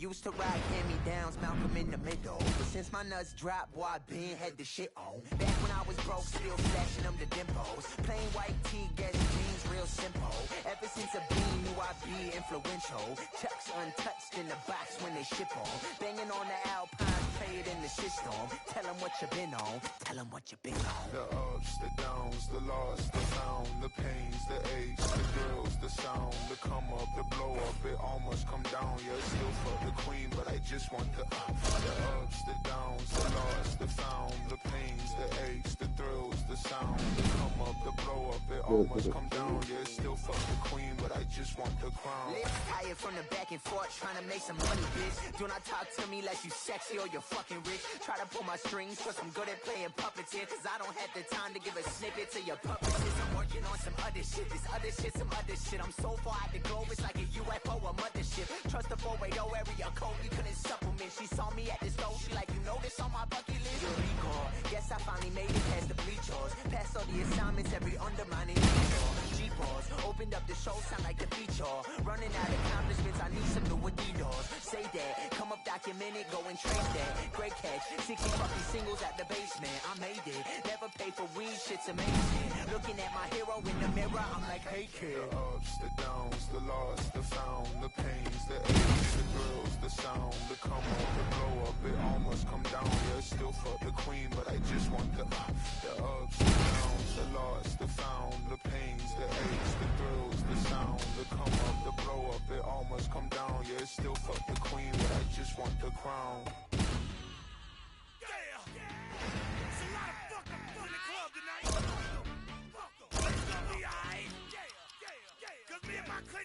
Used to ride hand-me-downs, Malcolm in the middle. But since my nuts dropped, boy, I been had the shit on. Back when I was broke, still flashing them the dimples. Plain white tee, guess jeans, real simple. Ever since a bean, knew I'd be influential. Chucks untouched in the box when they ship on. Banging on the Alpine, play it in the system. Tell them what you been on, tell them what you been on. The ups, the downs, the loss, the found, the pains, the aches, the thrills, the sound, the come up, the blow up, it almost come down. Yeah, still fuck the queen, but I just want the ups, the downs, the loss, the found, the pains, the aches, the thrills, the sound, the come up, the blow up, it almost come down. Yeah, still fuck the queen, but I just want the crown. Lips tired from the back and forth, trying to make some money, bitch. Do not talk to me like you sexy or you're fucking rich. Try to pull my strings, cause I'm good at playing puppeteer. Cause I don't have the time to give a snippet to your puppeters. I'm working on some other shit, this other shit, some other shit. I'm so far out the globe, it's like a UFO, a mothership. Trust the 480 area code, you couldn't supplement. She saw me at the stove, she like, you know this on my bucket list. Your recall, guess I finally made it past the bleachers. Passed all the assignments, every undermining G-pause, opened up the show, sound like the feature. Running out of accomplishments, I need some new Adidas. Say that, come up, document it, go and trade that. Great catch, 60 fucking singles at the basement. I made it, never pay for weed, shit's amazing. Looking at my hero in the mirror, I'm like, hey kid. The ups, the downs, the loss, the found, the pains, the aches, the thrills, the sound, the come up, the blow up, it almost come down. Yeah, still fuck the queen, but I just want the ups, the downs, the loss, the found, the pains, the aches, the thrills, the sound, the come up, the blow up, it almost come down. Yeah, still fuck the queen, but I just want the crown.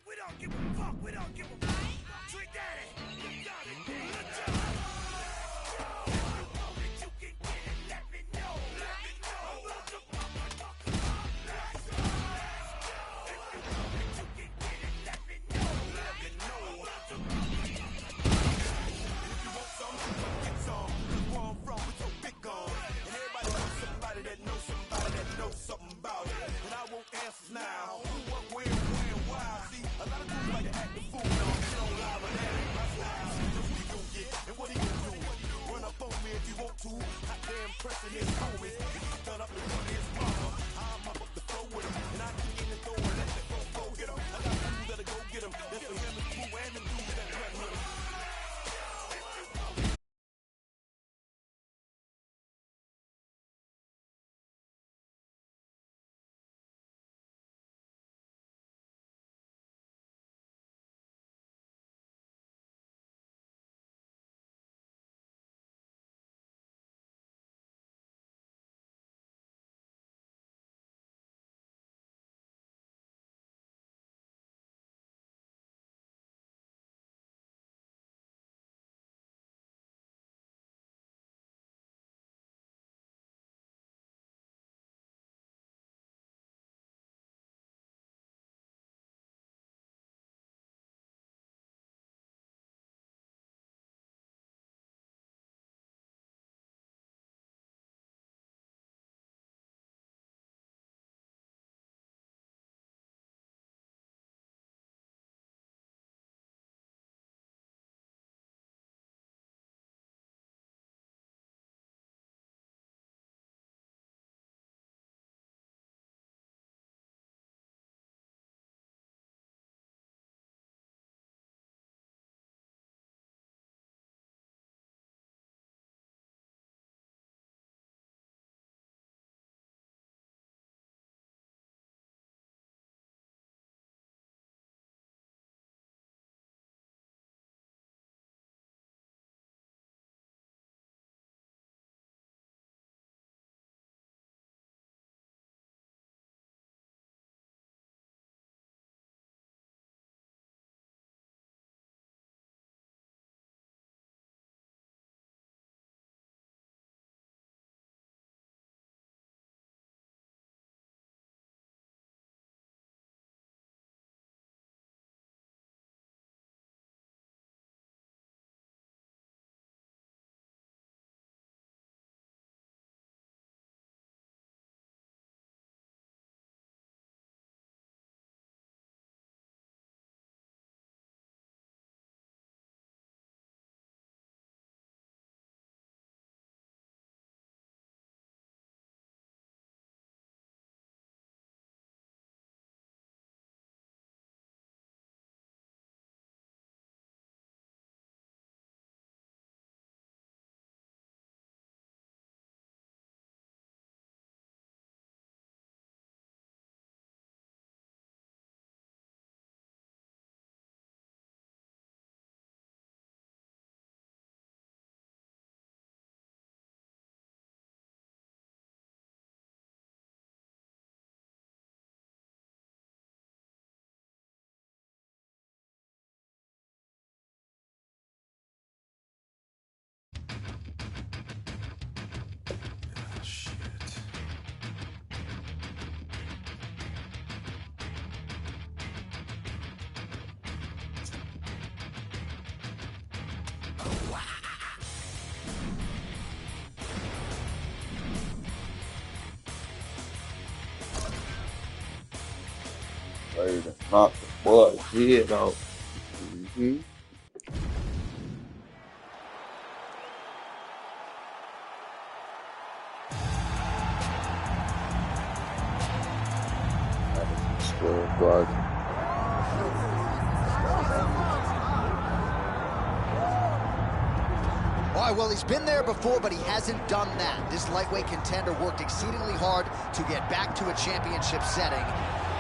We don't give a fuck, we don't give a fuck. Trick Daddy, you got it, you can get it, let me know, let me know. You can get it, let me know, let me know. If you want some, get some. Cause where I'm from, we so big on. And everybody knows somebody that knows somebody that knows something about it. And I won't answer now. Who, what, where, why? See, a lot of dudes like to act the fool, no, shit on live, but that ain't Ready to knock the boy's head off. Square garden. All right, well, he's been there before, but he hasn't done that. This lightweight contender worked exceedingly hard to get back to a championship setting.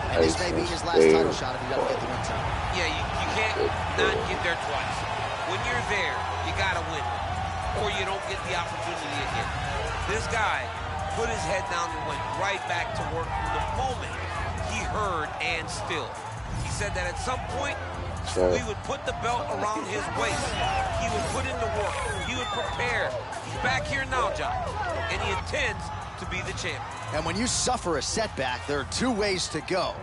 And this may be his last title shot if he doesn't get the one time. Yeah, you can't not get there twice. When you're there, you got to win, or you don't get the opportunity again. This guy put his head down and went right back to work from the moment he heard and still. He said that at some point, we would put the belt around his waist. He would put in the work. He would prepare. He's back here now, John, and he intends to be the champion. And when you suffer a setback, there are two ways to go.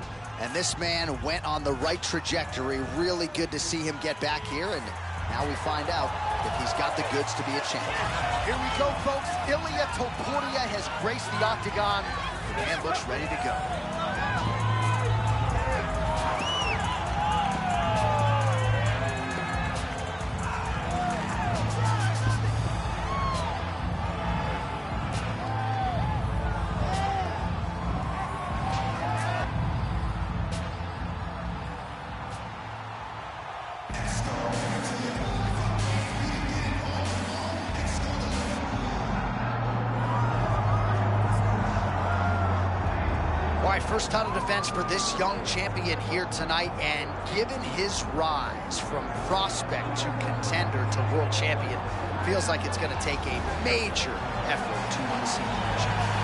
And this man went on the right trajectory. Really good to see him get back here. And now we find out if he's got the goods to be a champion. Here we go, folks. Ilia Topuria has graced the octagon. The man looks ready to go. First title defense for this young champion here tonight, and given his rise from prospect to contender to world champion, feels like it's going to take a major effort to unseat him.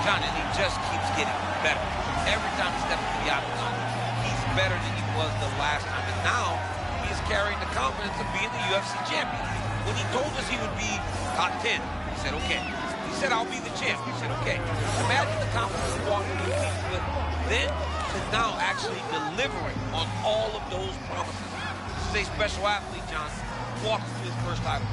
John, and he just keeps getting better. Every time he steps to the octagon, he's better than he was the last time, and now he's carrying the confidence of being the UFC champion. When he told us he would be top 10, he said, okay. He said, I'll be the champ. He said, okay. Imagine the confidence he walked into the meeting with. Then to now actually delivering on all of those promises. This is a special athlete, John. Walks to his first title.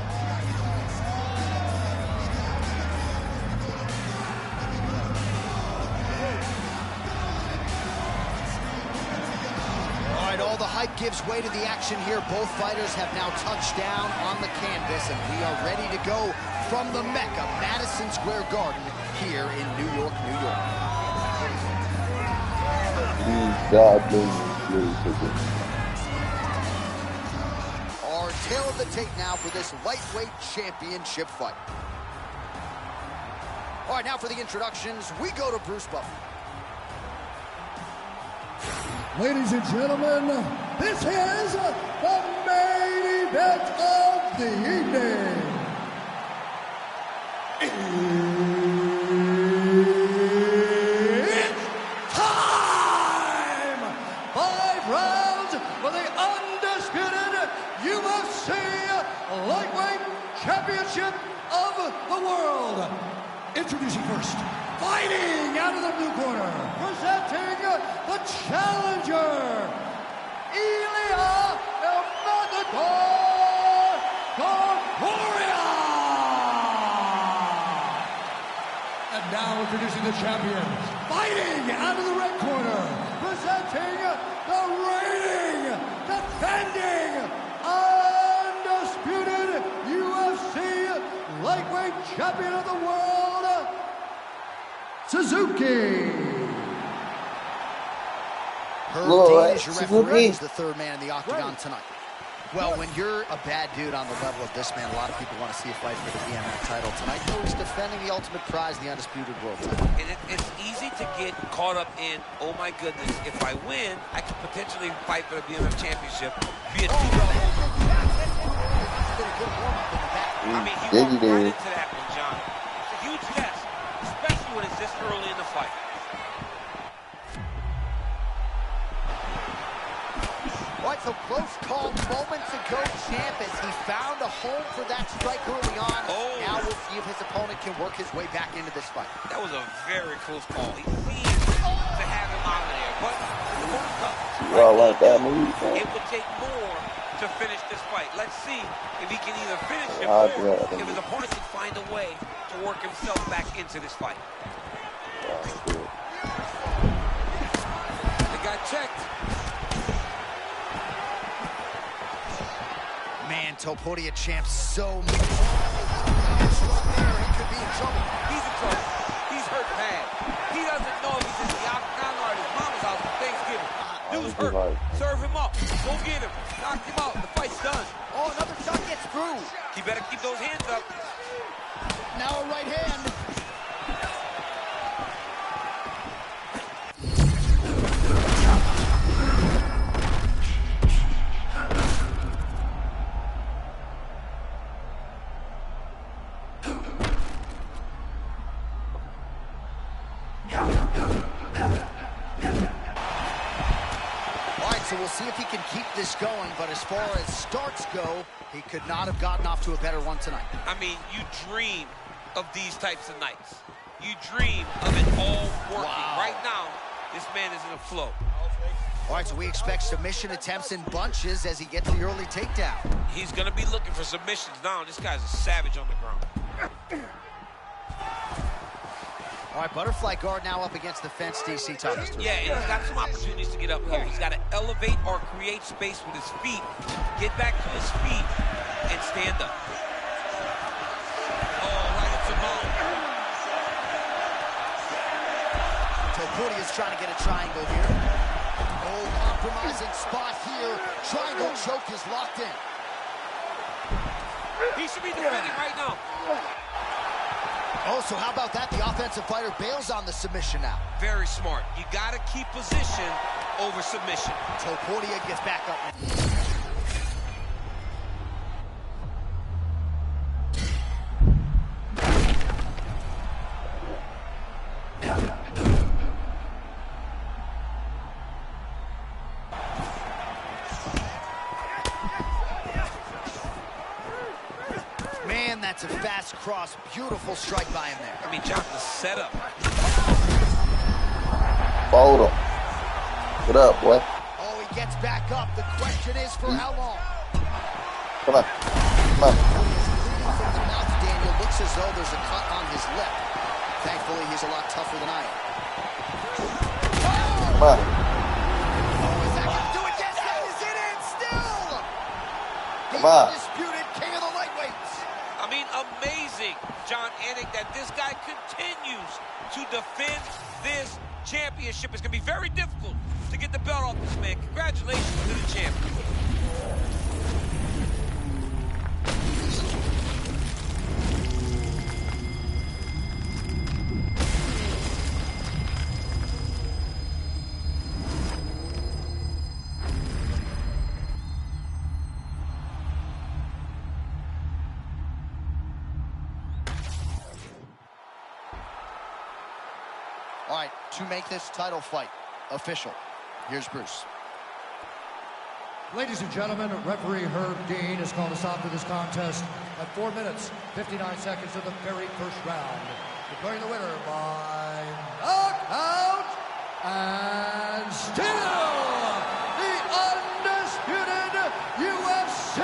All right, all the hype gives way to the action here. Both fighters have now touched down on the canvas, and we are ready to go from the Mecca, Madison Square Garden, here in New York, New York. Our tail of the tape now for this lightweight championship fight. All right, now for the introductions, we go to Bruce Buffer. Ladies and gentlemen, this is the main event of the evening. Championship of the world. Introducing first, fighting out of the blue corner, presenting the challenger, Ilia Topuria. And now introducing the champion, fighting out of the red corner, presenting the reigning, defending, undisputed UFC lightweight champion of the world, Suzuki. Herb Dean, your referee, is the third man in the octagon tonight. Well, when you're a bad dude on the level of this man, a lot of people want to see a fight for the BMF title. Tonight, he's defending the ultimate prize, the undisputed world title. And it's easy to get caught up in, oh my goodness, if I win, I could potentially fight for the BMF championship, be a two-belt. I mean, he walked right into that one, John. It's a huge test, especially when it's this early in the fight. All right, so close call moments ago, champ, as he found a home for that strike early on. Now we'll see if his opponent can work his way back into this fight. That was a very close call. He seems to have him out of there, but the World Cup, like that move, it would take more to finish this fight. Let's see if he can either finish it Ah, or yeah. if his opponent can find a way to work himself back into this fight. They got checked. Man, Topuria champs so much. Right there, he could be in trouble. He's in trouble. He's hurt bad. He doesn't know if he's in the octagon or at his mama's house for Thanksgiving. Dude's hurt. Serve him up. Go get him. Knock him out. The fight's done. Oh, another shot gets through. He better keep those hands up. Now a right hand. So we'll see if he can keep this going, but as far as starts go, he could not have gotten off to a better one tonight. I mean, you dream of these types of nights. You dream of it all working. Wow. Right now, this man is in a flow. All right, so we expect submission attempts in bunches as he gets the early takedown. He's going to be looking for submissions now. This guy's a savage on the ground. All right, butterfly guard now up against the fence, DC. Talk us through. Yeah, and he's got some opportunities to get up here. He's got to elevate or create space with his feet, get back to his feet, and stand up. Oh, right into bone. Topuria is trying to get a triangle here. Oh, compromising spot here. Triangle choke is locked in. He should be defending right now. Oh, so how about that? The offensive fighter bails on the submission now. Very smart. You got to keep position over submission. Topuria gets back up. Man, that's a fast cross. Beautiful strike by him there. I mean, John, the setup. Fold him. Get up, boy. Oh, he gets back up. The question is for how long? Come on. Come on. Bleeding from the mouth, Daniel. Looks as though there's a cut on his lip. Thankfully, he's a lot tougher than I am. Come on. Oh, is that going to do it? Yes, that is it, and still! The Come on. undisputed king of the lightweights. I mean, amazing, John Anik, that this guy continues to defend this championship. It's going to be very difficult to get the belt off this man. Congratulations to the champion. All right, to make this title fight official, here's Bruce. Ladies and gentlemen, referee Herb Dean has called a stop to this contest at 4 minutes, 59 seconds of the very first round. Declaring the winner by knockout and still the undisputed UFC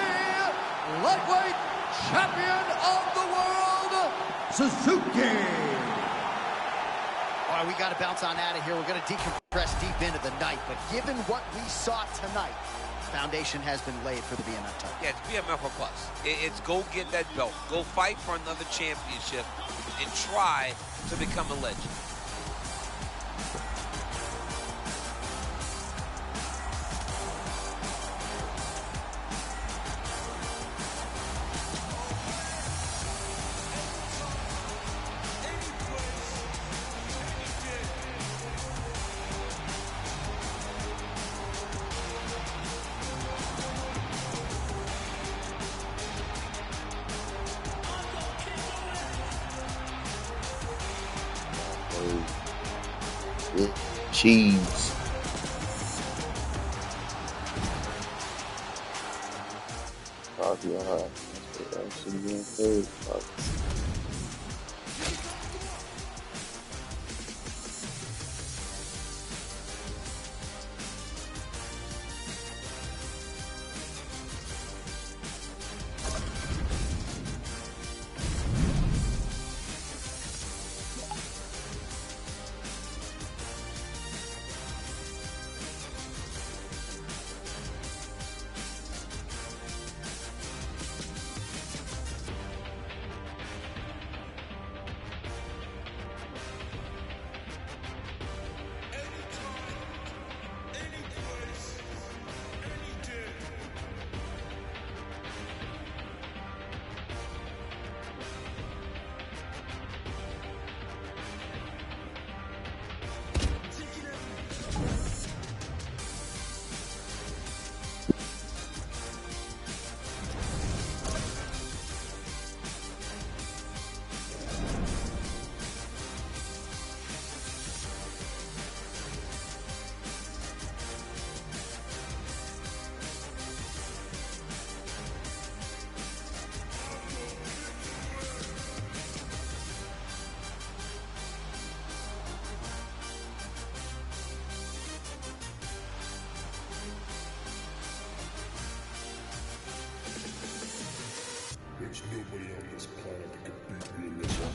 lightweight champion of the world, Suzuki. All right, we got to bounce on out of here. We're going to decompress deep into the night, but given what we saw tonight, foundation has been laid for the BMF title. Yeah, it's BMF or plus. It's go get that belt. Go fight for another championship and try to become a legend. Cheese. Copy on her. There's nobody on this planet that can beat me in this one.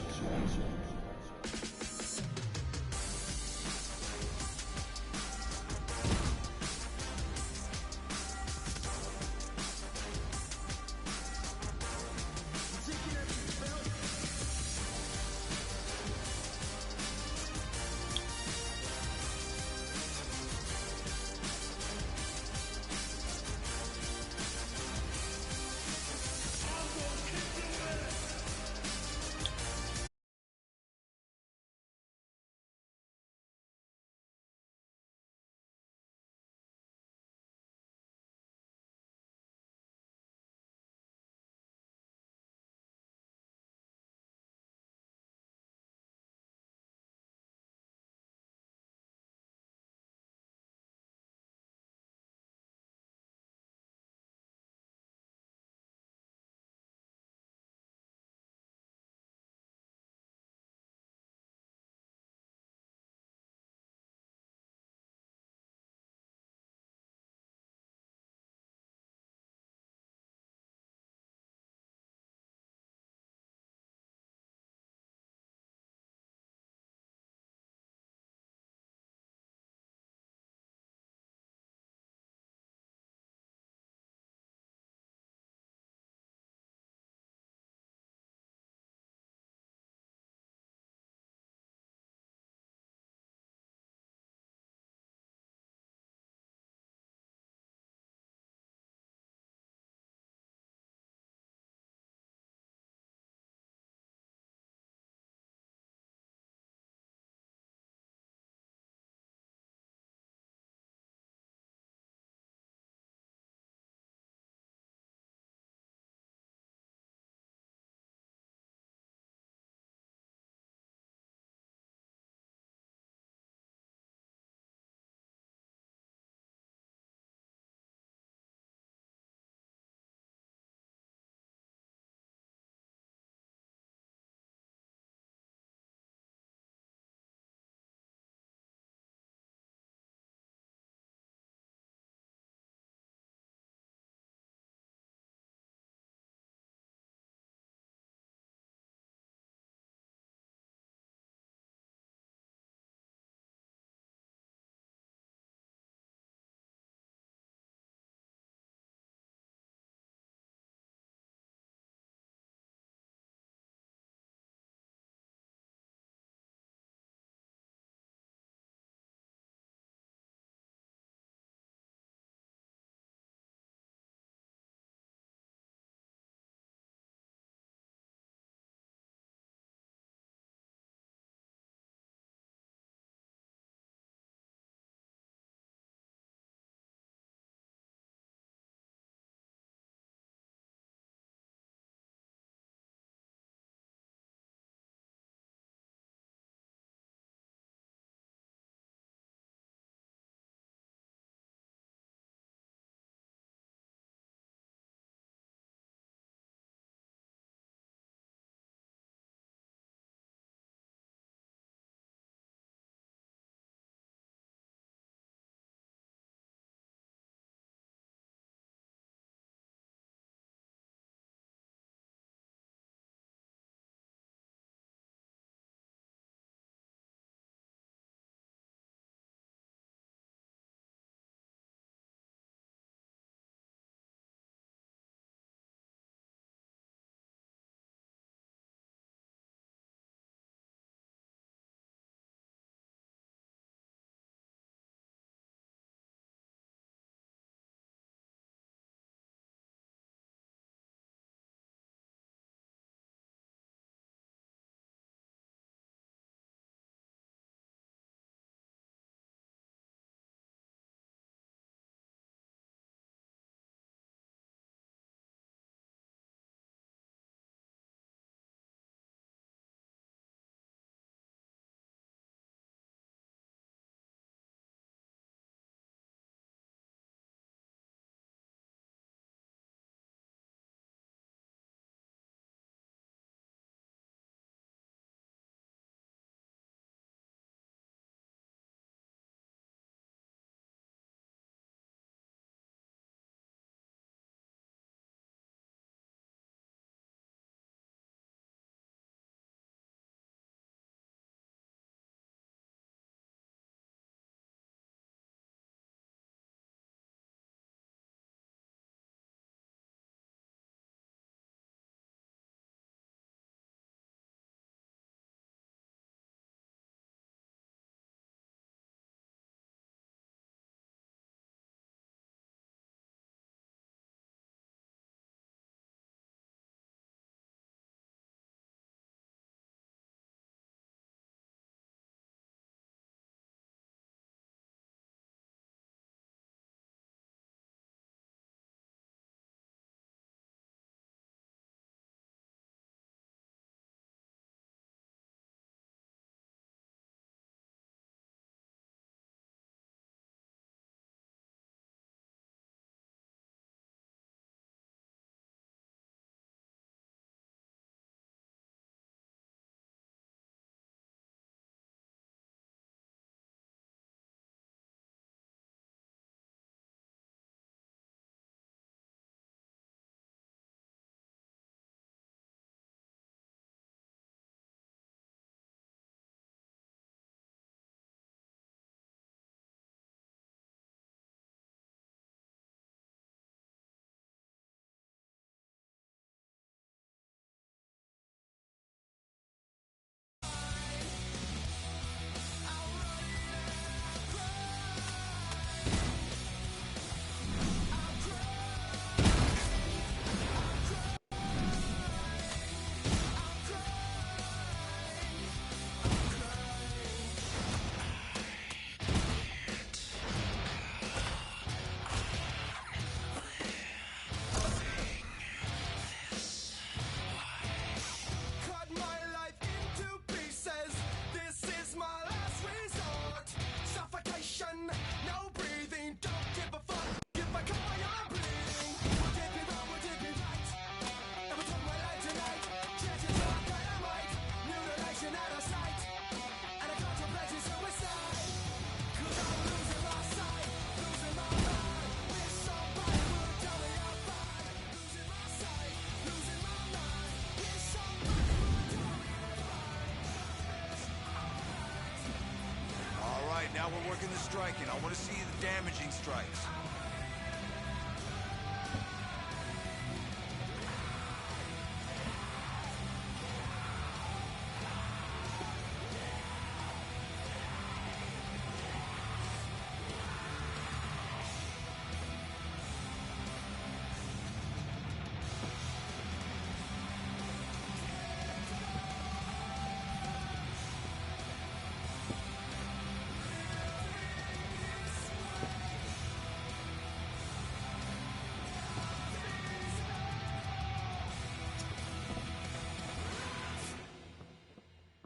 striking. I want to see the damaging strikes.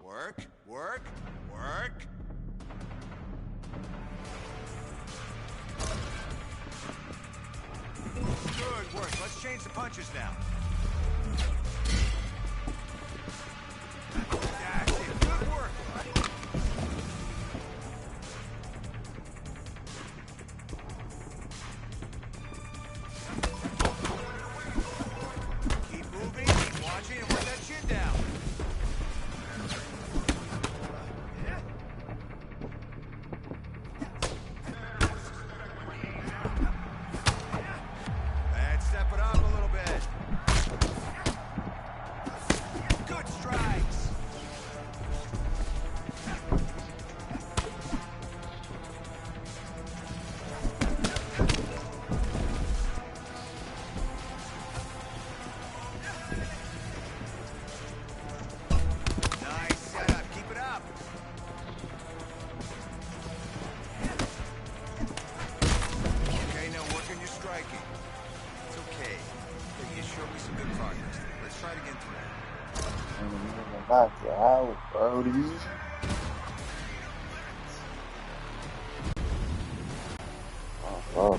Work, work, work. Good work. Let's change the punches now. That's it. Good work. Keep moving, keep watching, and let that chin down. And step it up a little bit. Good strikes. Nice setup. Keep it up. Okay, now work on your striking. It's okay. You showed me some good progress. Let's try it again today. Knock you out, Brody. Oh.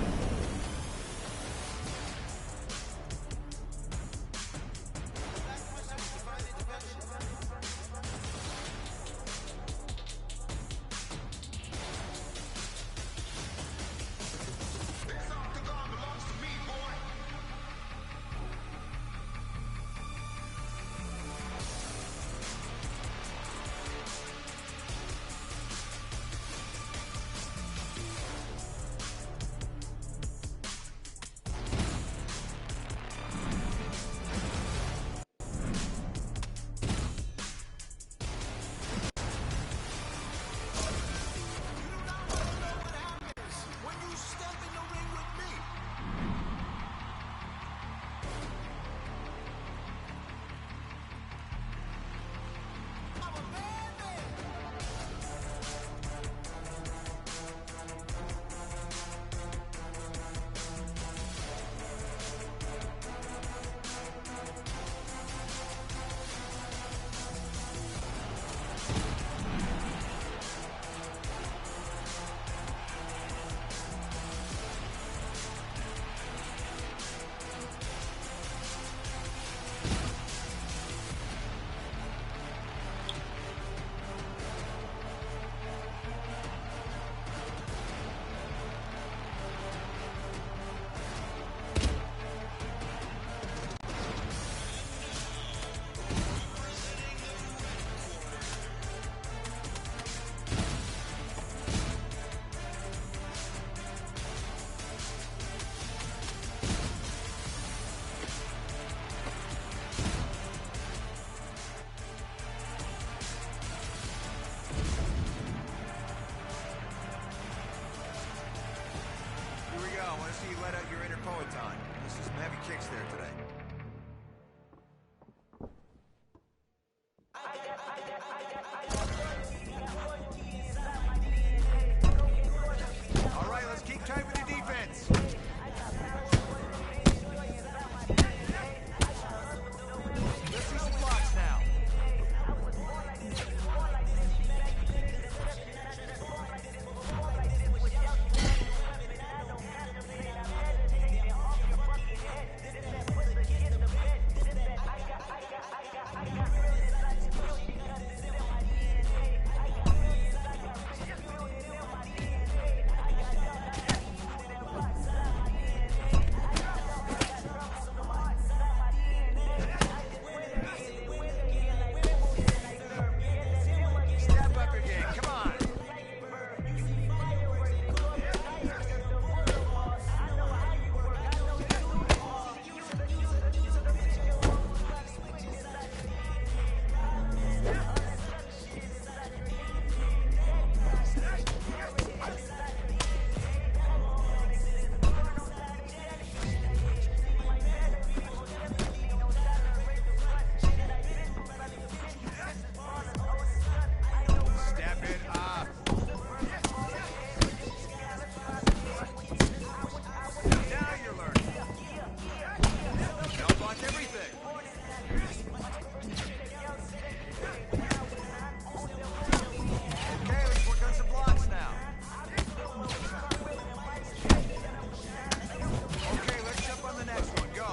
block everything. Okay, let's work on some blocks now. Okay, let's jump on the next one. Go.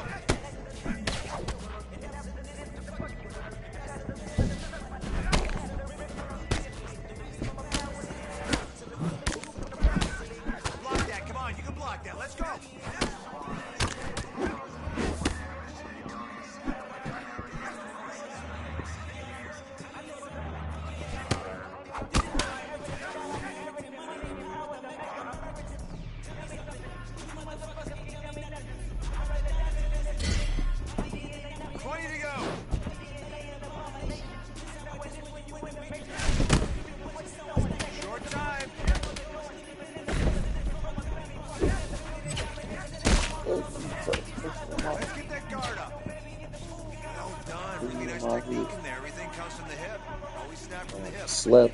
Block that. Come on, you can block that. Let's go. Let's get that guard up. Well done. Really nice technique in there. Everything comes from the hip. Always snap from the hip. Slap.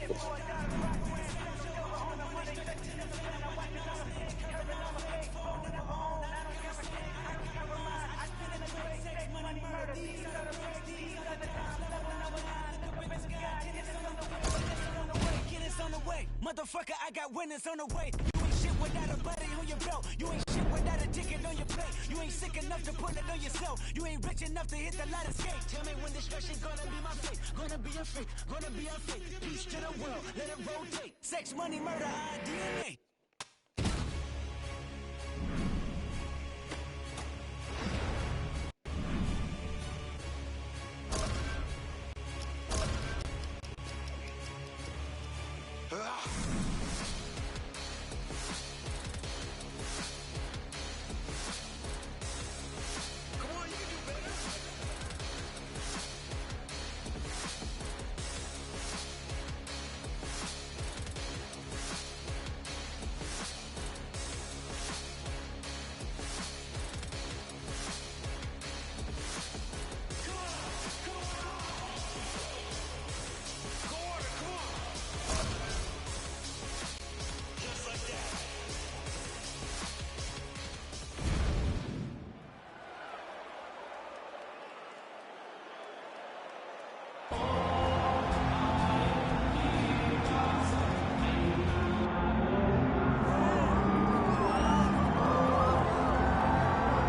Motherfucker, I got winners on the way. You ain't shit without a buddy on your belt. You ain't shit without a ticket on your plate. You ain't sick enough to put it on yourself. You ain't rich enough to hit the light of skate. Tell me when destruction gonna be my fate. Gonna be a fate, gonna be a fate. Peace to the world, let it rotate. Sex, money, murder, DNA.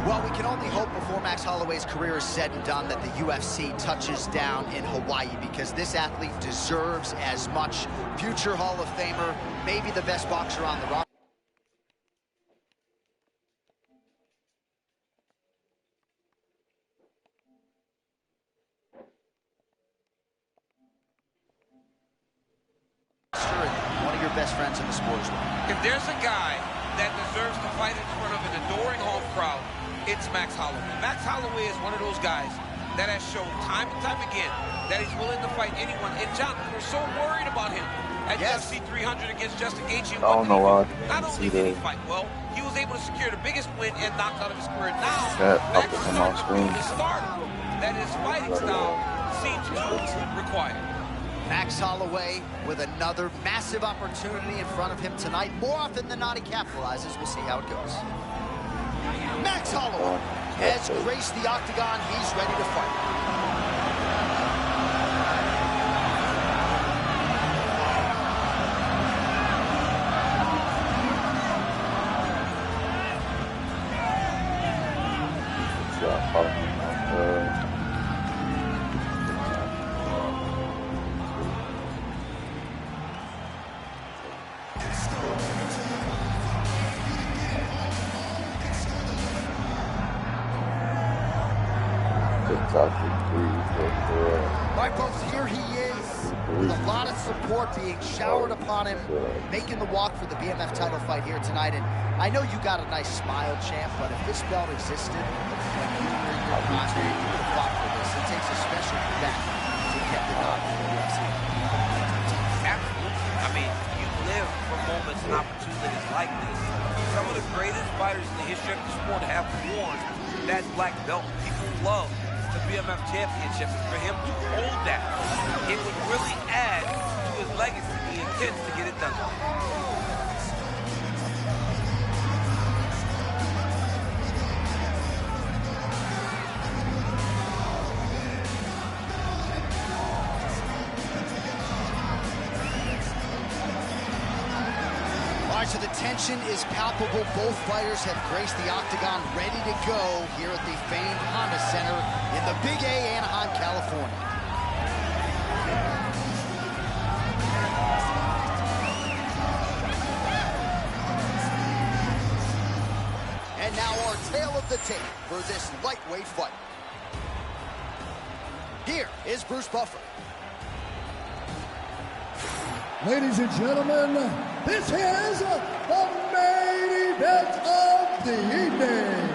Well, we can only hope before Max Holloway's career is said and done that the UFC touches down in Hawaii, because this athlete deserves as much. Future Hall of Famer, maybe the best boxer on the roster. One of your best friends in the sport as well. If there's a guy that deserves to fight in front of an adoring home crowd, it's Max Holloway. Max Holloway is one of those guys that has shown time and time again that he's willing to fight anyone. And John, we're so worried about him at UFC 300 against Justin Gaethje. I don't know why. Not only did he fight well, he was able to secure the biggest win and knockout of his career. Now, Max is starting to prove the starter that his fighting style seems to require. Max Holloway with another massive opportunity in front of him tonight. More often than not, he capitalizes. We'll see how it goes. Max Holloway has graced the octagon. He's ready to fight. Right, folks, here he is with a lot of support being showered upon him, making the walk for the BMF title fight here tonight. And I know you got a nice smile, champ, but if this belt existed when you were in your prime, you would have fought for this. It takes a special bat to get the nod in the UFC. Absolutely. I mean, you live for moments and opportunities like this. Some of the greatest fighters in the history of the sport have worn that black belt. People love the BMF championship, and for him to hold that, it would really add to his legacy. He intends to get it done. so the tension is palpable. Both fighters have graced the octagon, ready to go here at the famed Honda Center in the Big A, Anaheim, California. And now our tale of the tape for this lightweight fight. Here is Bruce Buffer. Ladies and gentlemen, this is the main event of the evening.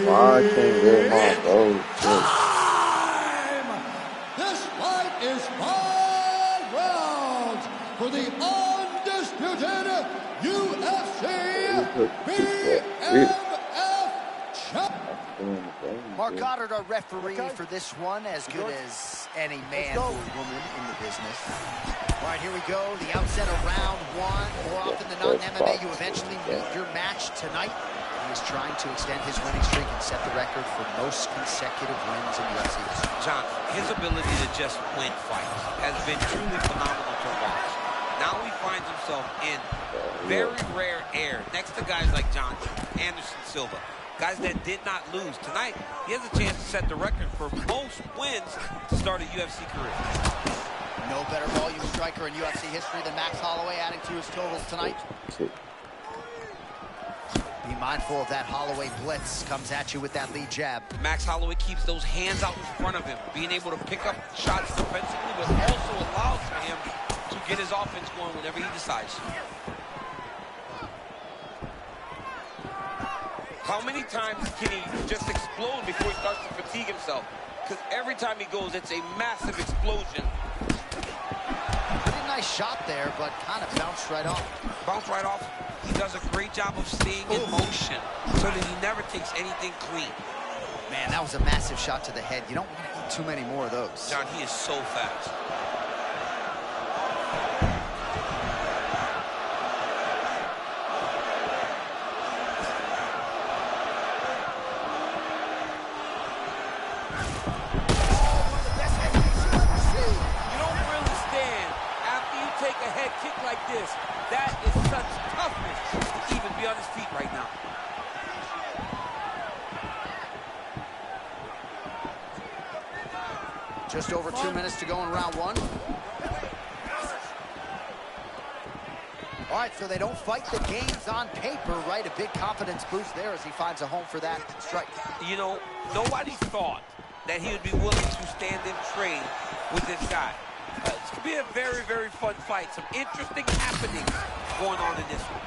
I can't get my goal. Time! This fight is 5 rounds for the undisputed UFC BMF champion. Mark Goddard, our referee for this one, as good as any man or woman in the business. All right, here we go. The outset of round one. More often than not in MMA, you eventually meet your match tonight. He is trying to extend his winning streak and set the record for most consecutive wins in UFC history. John, his ability to just win fights has been truly phenomenal to watch. Now he finds himself in very rare air next to guys like John Anderson Silva. Guys that did not lose. Tonight, he has a chance to set the record for most wins to start a UFC career. No better volume striker in UFC history than Max Holloway, adding to his totals tonight. Be mindful of that Holloway blitz. Comes at you with that lead jab. Max Holloway keeps those hands out in front of him, being able to pick up shots defensively, but also allows for him to get his offense going whenever he decides. How many times can he just explode before he starts to fatigue himself? Because every time he goes, it's a massive explosion. Pretty nice shot there, but kind of bounced right off. Bounced right off. He does a great job of staying in motion so that he never takes anything clean. Man, that was a massive shot to the head. You don't want to eat too many more of those. John, he is so fast. That is such toughness to even be on his feet right now. Just over 2 minutes to go in round one. All right, so they don't fight the games on paper, right? A big confidence boost there as he finds a home for that strike. You know, nobody thought that he would be willing to stand and trade with this guy. It's going to be a very, very fun fight. Some interesting happenings going on in this one.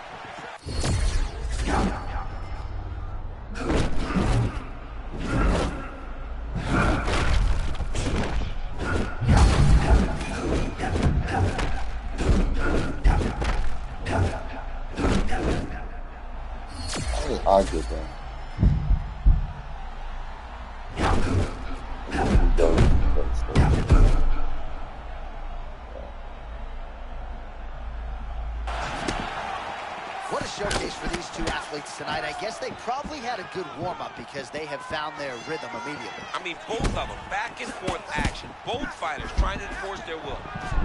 I'll get that. What a showcase for these two athletes tonight. I guess they probably had a good warm-up because they have found their rhythm immediately. I mean, both of them, back and forth action. Both fighters trying to enforce their will.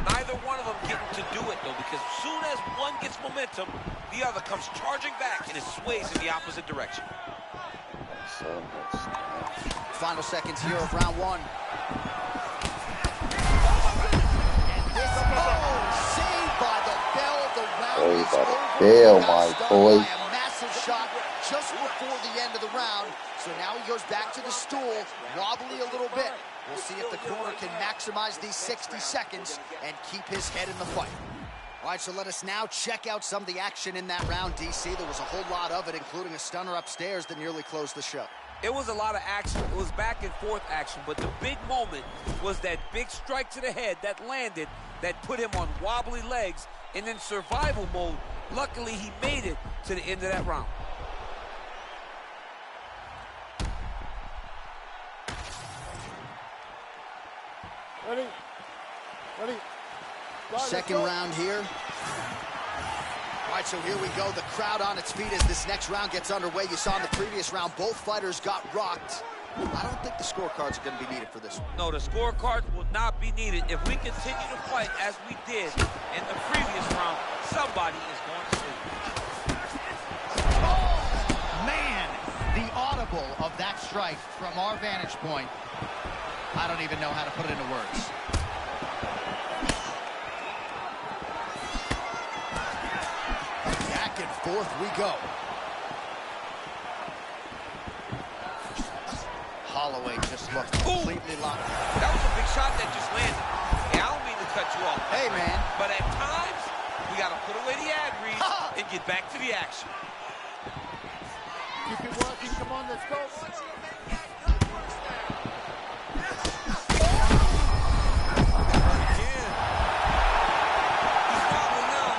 Neither one of them getting to do it, though, because as soon as one gets momentum, the other comes charging back and it sways in the opposite direction. Final seconds here of round one. And this, saved by the bell. The round is over. My boy. By a massive shot just before the end of the round. So now he goes back to the stool, wobbly a little bit. We'll see if the corner can maximize these 60 seconds and keep his head in the fight. All right, so let us now check out some of the action in that round, DC. There was a whole lot of it, including a stunner upstairs that nearly closed the show. It was a lot of action. It was back and forth action, but the big moment was that big strike to the head that landed, that put him on wobbly legs, and in survival mode, luckily he made it to the end of that round. Ready? Ready? Second round here. All right, so here we go. The crowd on its feet as this next round gets underway. You saw in the previous round, both fighters got rocked. I don't think the scorecards are going to be needed for this one. No, the scorecards will not be needed. If we continue to fight as we did in the previous round, somebody is going to sleep. Oh, man, the audible of that strike from our vantage point. I don't even know how to put it into words. Back and forth we go. Holloway just looked completely locked. That was a big shot that just landed. Yeah, I don't mean to cut you off. Hey, man. But at times, we got to put away the ad reads and get back to the action. Keep it working. Come on, let's go. Again. He's wobbling now.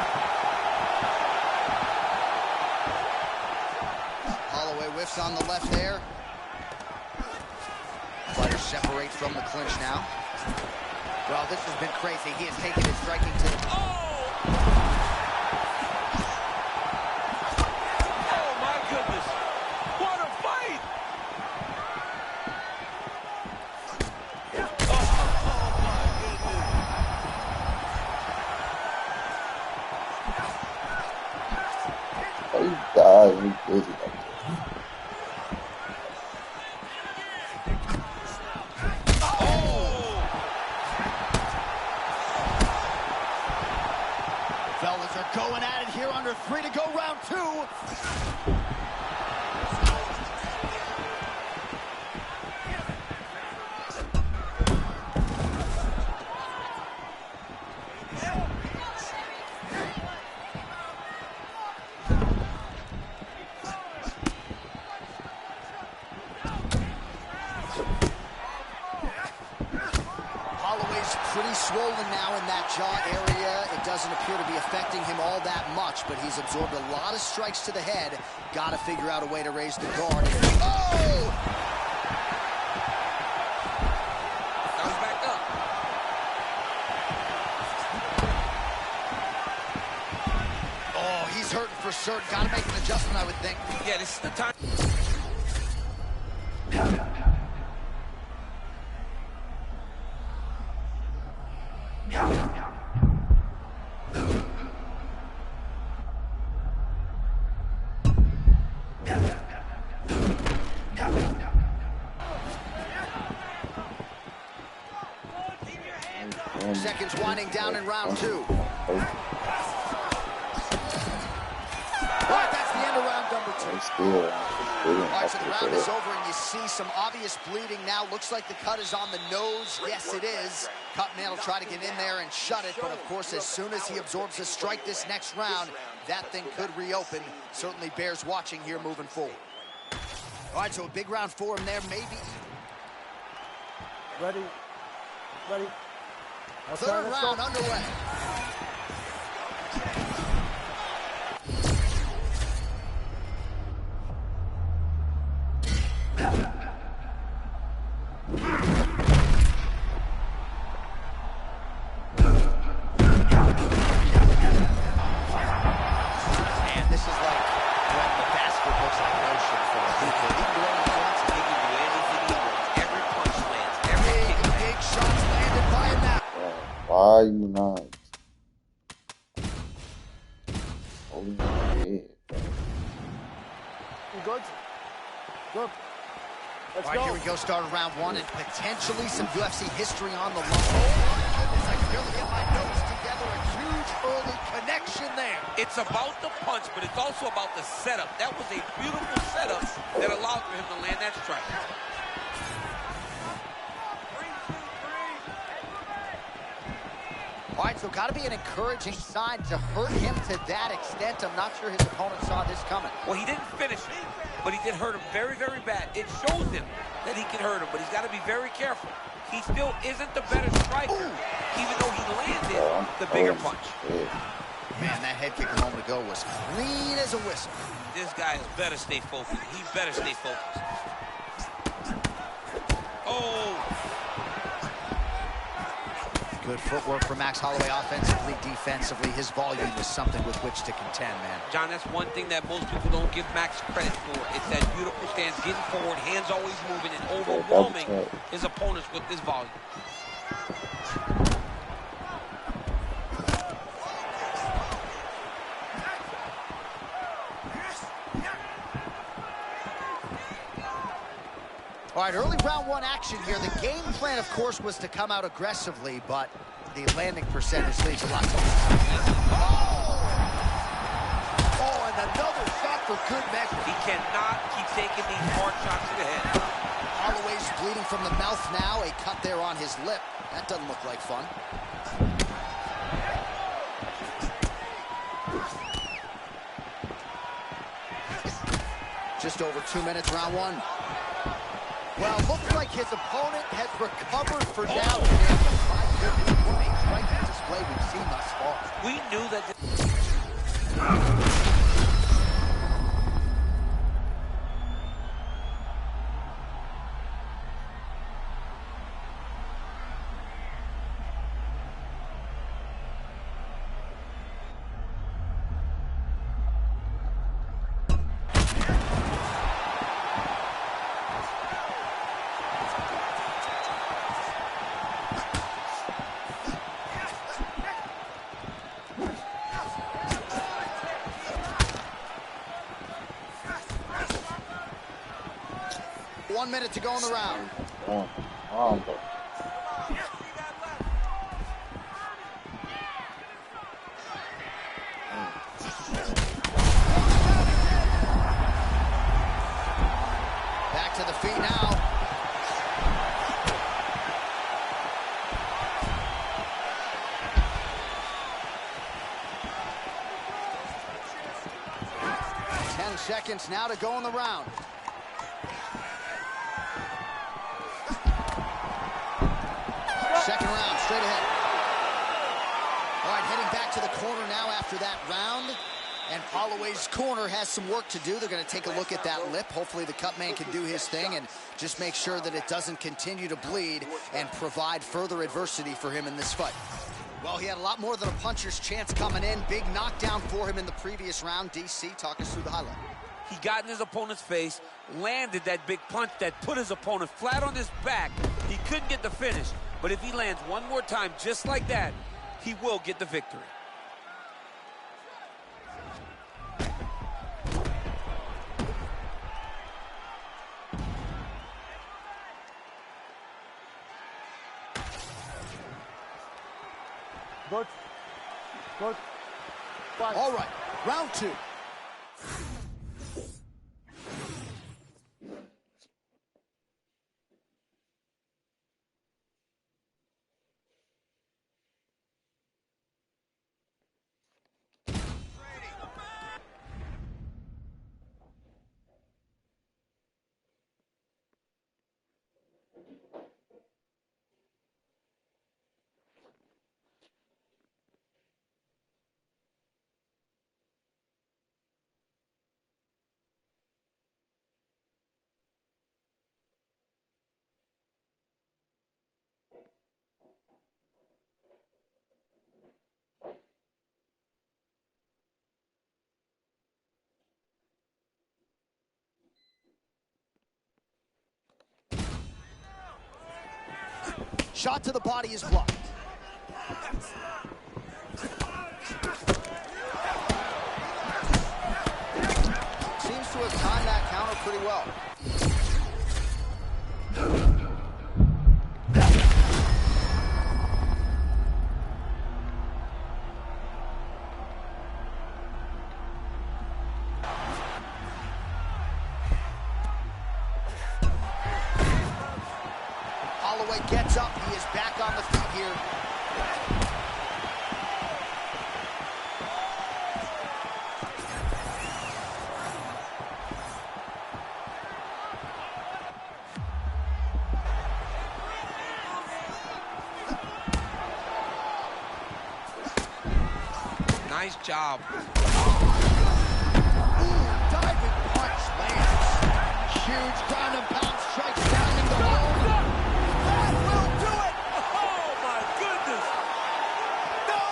Holloway whiffs on the left there. Fighters separate from the clinch now. Well, this has been crazy. He has taken his striking to the... Oh, my goodness. What a fight! Oh, he died. He busy like that. Fellas are going at it here under 3 to go, round 2. Holloway's pretty swollen now in that jaw area. It doesn't appear to be affecting him all that much, but he's absorbed a lot of strikes to the head. Got to figure out a way to raise the guard. Oh! That was back up. Oh, he's hurting for certain. Got to make an adjustment, I would think. Yeah, this is the time. Seconds winding down in round 2. All right, that's the end of round number 2. All right, so the round is over, and you see some obvious bleeding now. Looks like the cut is on the nose. Yes, it is. Cutman will try to get in there and shut it, but of course, as soon as he absorbs a strike this next round, that thing could reopen. Certainly bears watching here moving forward. All right, so a big round for him there, maybe. Ready. Ready. Third round underway. And this is like when the basket looks like ocean for people. He can do anything he wants. He can do anything he wants. Every punch lands. Every kick lands. Big shots landed by him now. Why are you not? Holy shit. Good. Good. Let's All right, go. here we go. Start of round 1 and potentially some UFC history on the line. Oh, my goodness. I can barely get my notes together. A huge early connection there. It's about the punch, but it's also about the setup. That was a beautiful setup that allowed for him to land that strike. All right, so got to be an encouraging sign to hurt him to that extent. I'm not sure his opponent saw this coming. Well, he didn't finish it, but he did hurt him very, very bad. It shows him that he can hurt him, but he's got to be very careful. He still isn't the better striker, even though he landed the bigger punch. Man, that head kick a moment ago was clean as a whistle. This guy has better stay focused. He better stay focused. Oh! Good footwork for Max Holloway offensively, defensively. His volume is something with which to contend, man. John, that's one thing that most people don't give Max credit for. It's that beautiful stance, getting forward, hands always moving, and overwhelming his opponents with this volume. All right, early round one action here. The game plan, of course, was to come out aggressively, but the landing percentage leaves a lot to be. Oh, and another shot for good measure. He cannot keep taking these hard shots to the head. Holloway's bleeding from the mouth now. A cut there on his lip. That doesn't look like fun. Just over 2 minutes, round one. Well, looks like his opponent has recovered for now. My goodness, what a striking display we've seen thus far. We knew that. One minute to go in the round. Back to the feet now. Seconds now to go in the round. Second round, straight ahead. All right, heading back to the corner now after that round. And Holloway's corner has some work to do. They're going to take a look at that lip. Hopefully the cut man can do his thing and just make sure that it doesn't continue to bleed and provide further adversity for him in this fight. Well, he had a lot more than a puncher's chance coming in. Big knockdown for him in the previous round. DC, talk us through the highlight. He got in his opponent's face, landed that big punch that put his opponent flat on his back. He couldn't get the finish, but if he lands one more time just like that, he will get the victory. Good. Good. Fine. All right, round two. Shot to the body is blocked. Seems to have timed that counter pretty well. Holloway gets up. He is back on the feet here. Nice job. Diving punch lands. Huge ground and pound strikes down in the hole. That will do it. Oh, my goodness. No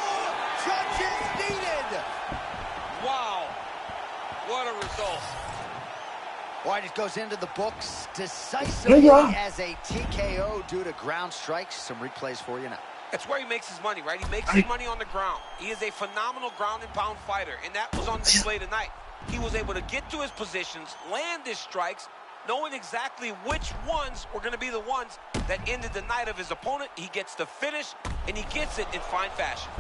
judges needed. Wow. What a result. All right, it goes into the books decisively as a TKO due to ground strikes. Some replays for you now. That's where he makes his money, right? He makes his money on the ground. He is a phenomenal ground and pound fighter, and that was on display tonight. He was able to get to his positions, land his strikes, knowing exactly which ones were going to be the ones that ended the night of his opponent. He gets the finish, and he gets it in fine fashion.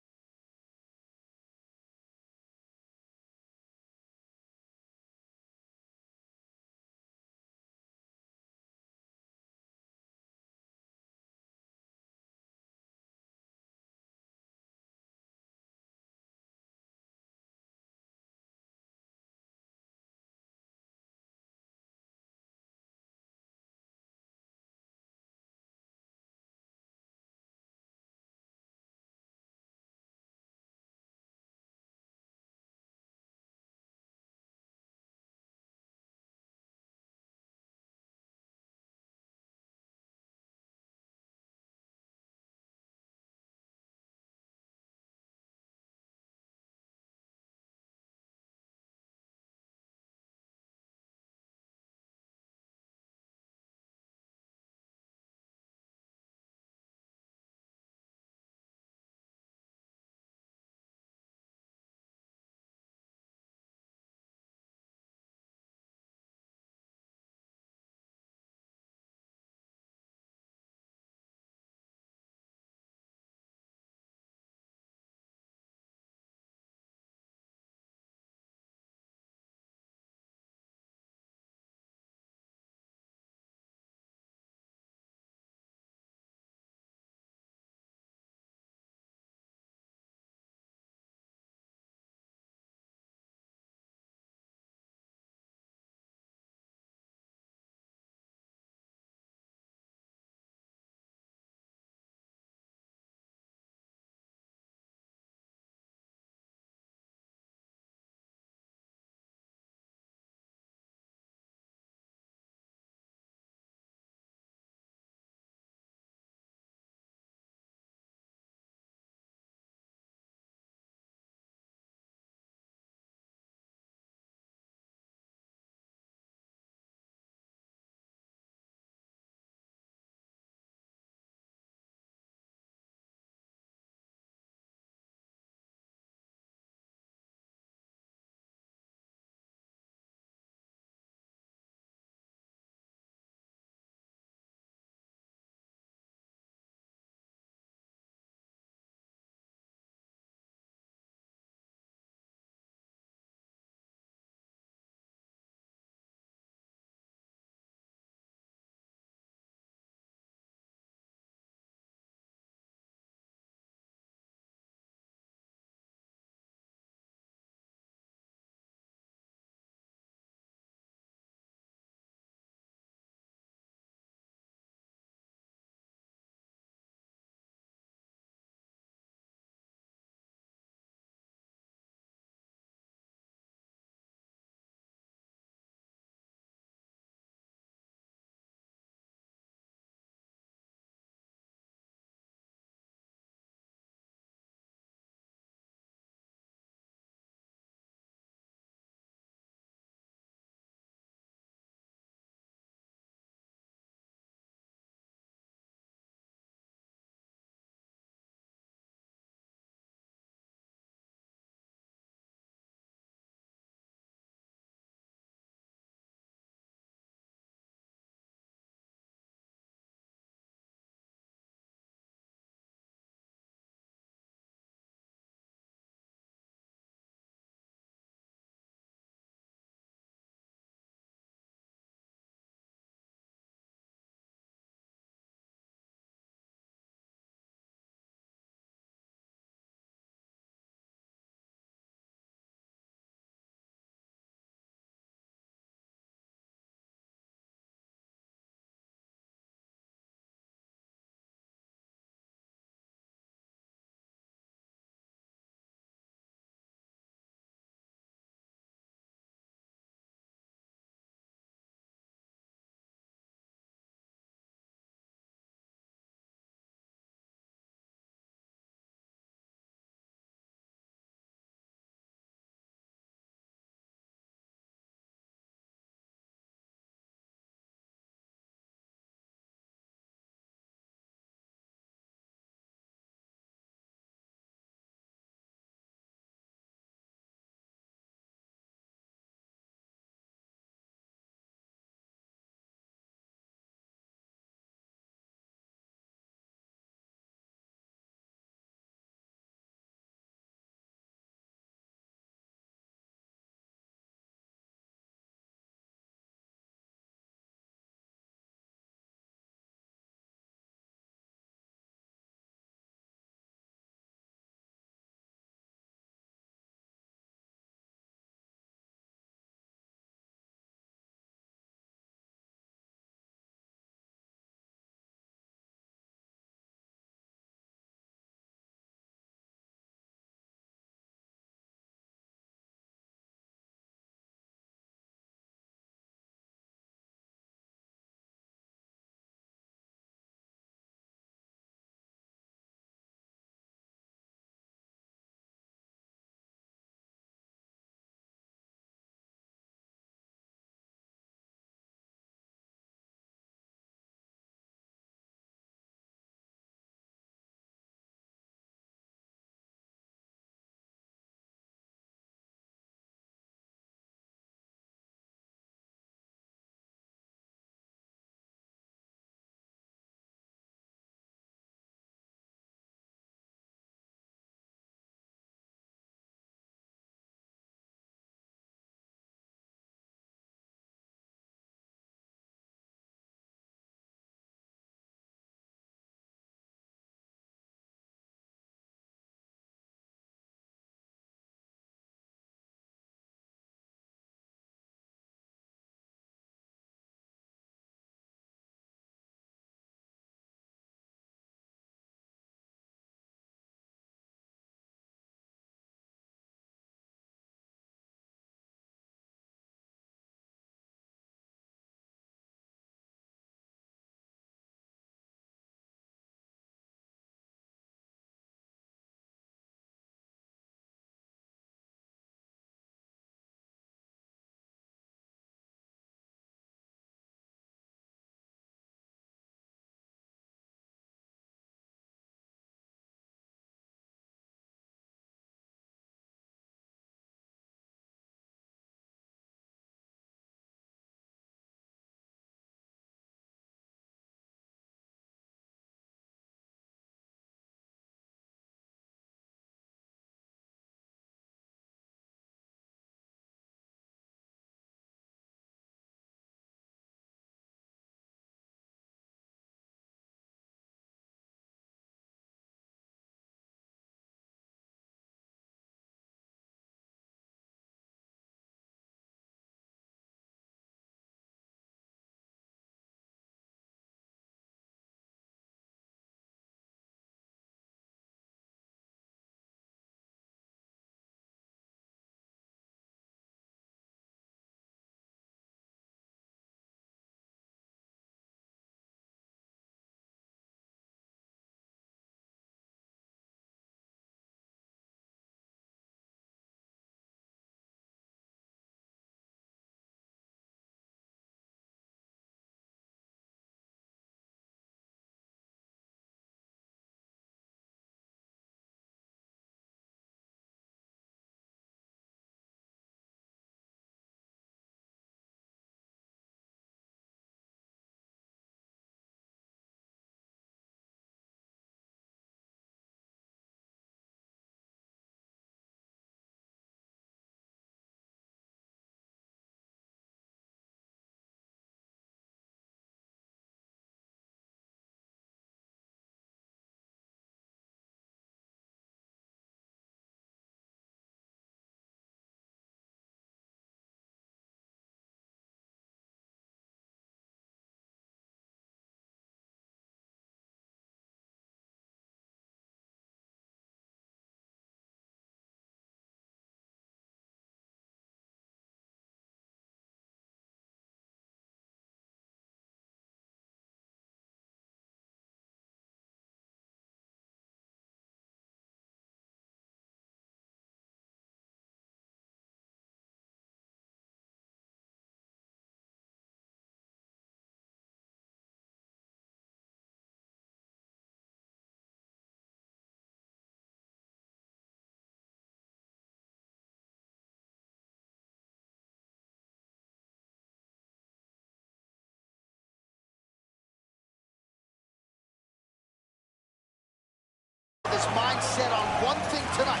his mindset on one thing tonight,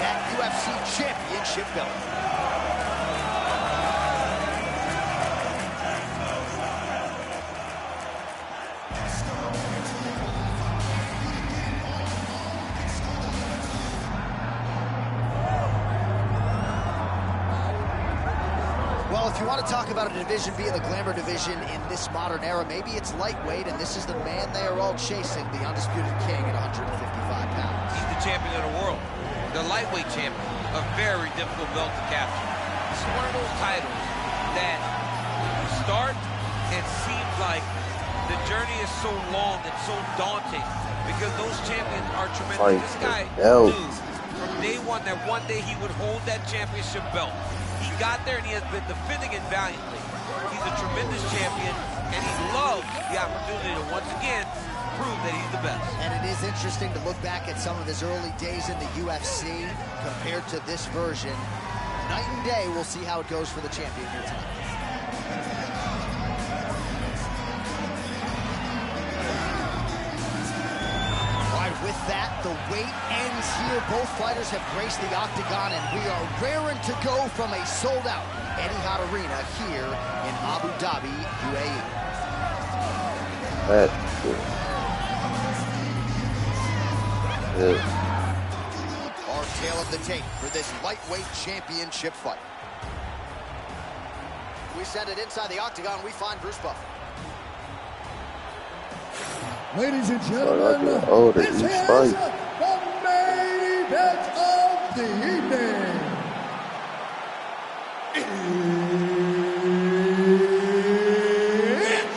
that UFC championship belt. Well, if you want to talk about a division being the glamour division in this modern era, maybe it's lightweight, and this is the man they are all chasing, the undisputed king at 155 pounds. He's the champion of the world, the lightweight champion, a very difficult belt to capture. This is one of those titles that you start, it seems like the journey is so long and so daunting because those champions are tremendous. This guy knew from day one that one day he would hold that championship belt. He got there and he has been defending it valiantly. He's a tremendous champion and he loves the opportunity to once again prove that he's the best. And it is interesting to look back at some of his early days in the UFC compared to this version. Night and day, we'll see how it goes for the champion here tonight. With that, the wait ends here. Both fighters have graced the octagon, and we are raring to go from a sold-out Etihad Arena here in Abu Dhabi, UAE. That's good. Our tale of the tape for this lightweight championship fight. We send it inside the octagon. We find Bruce Buffer. Ladies and gentlemen, this is the main event of the evening. It's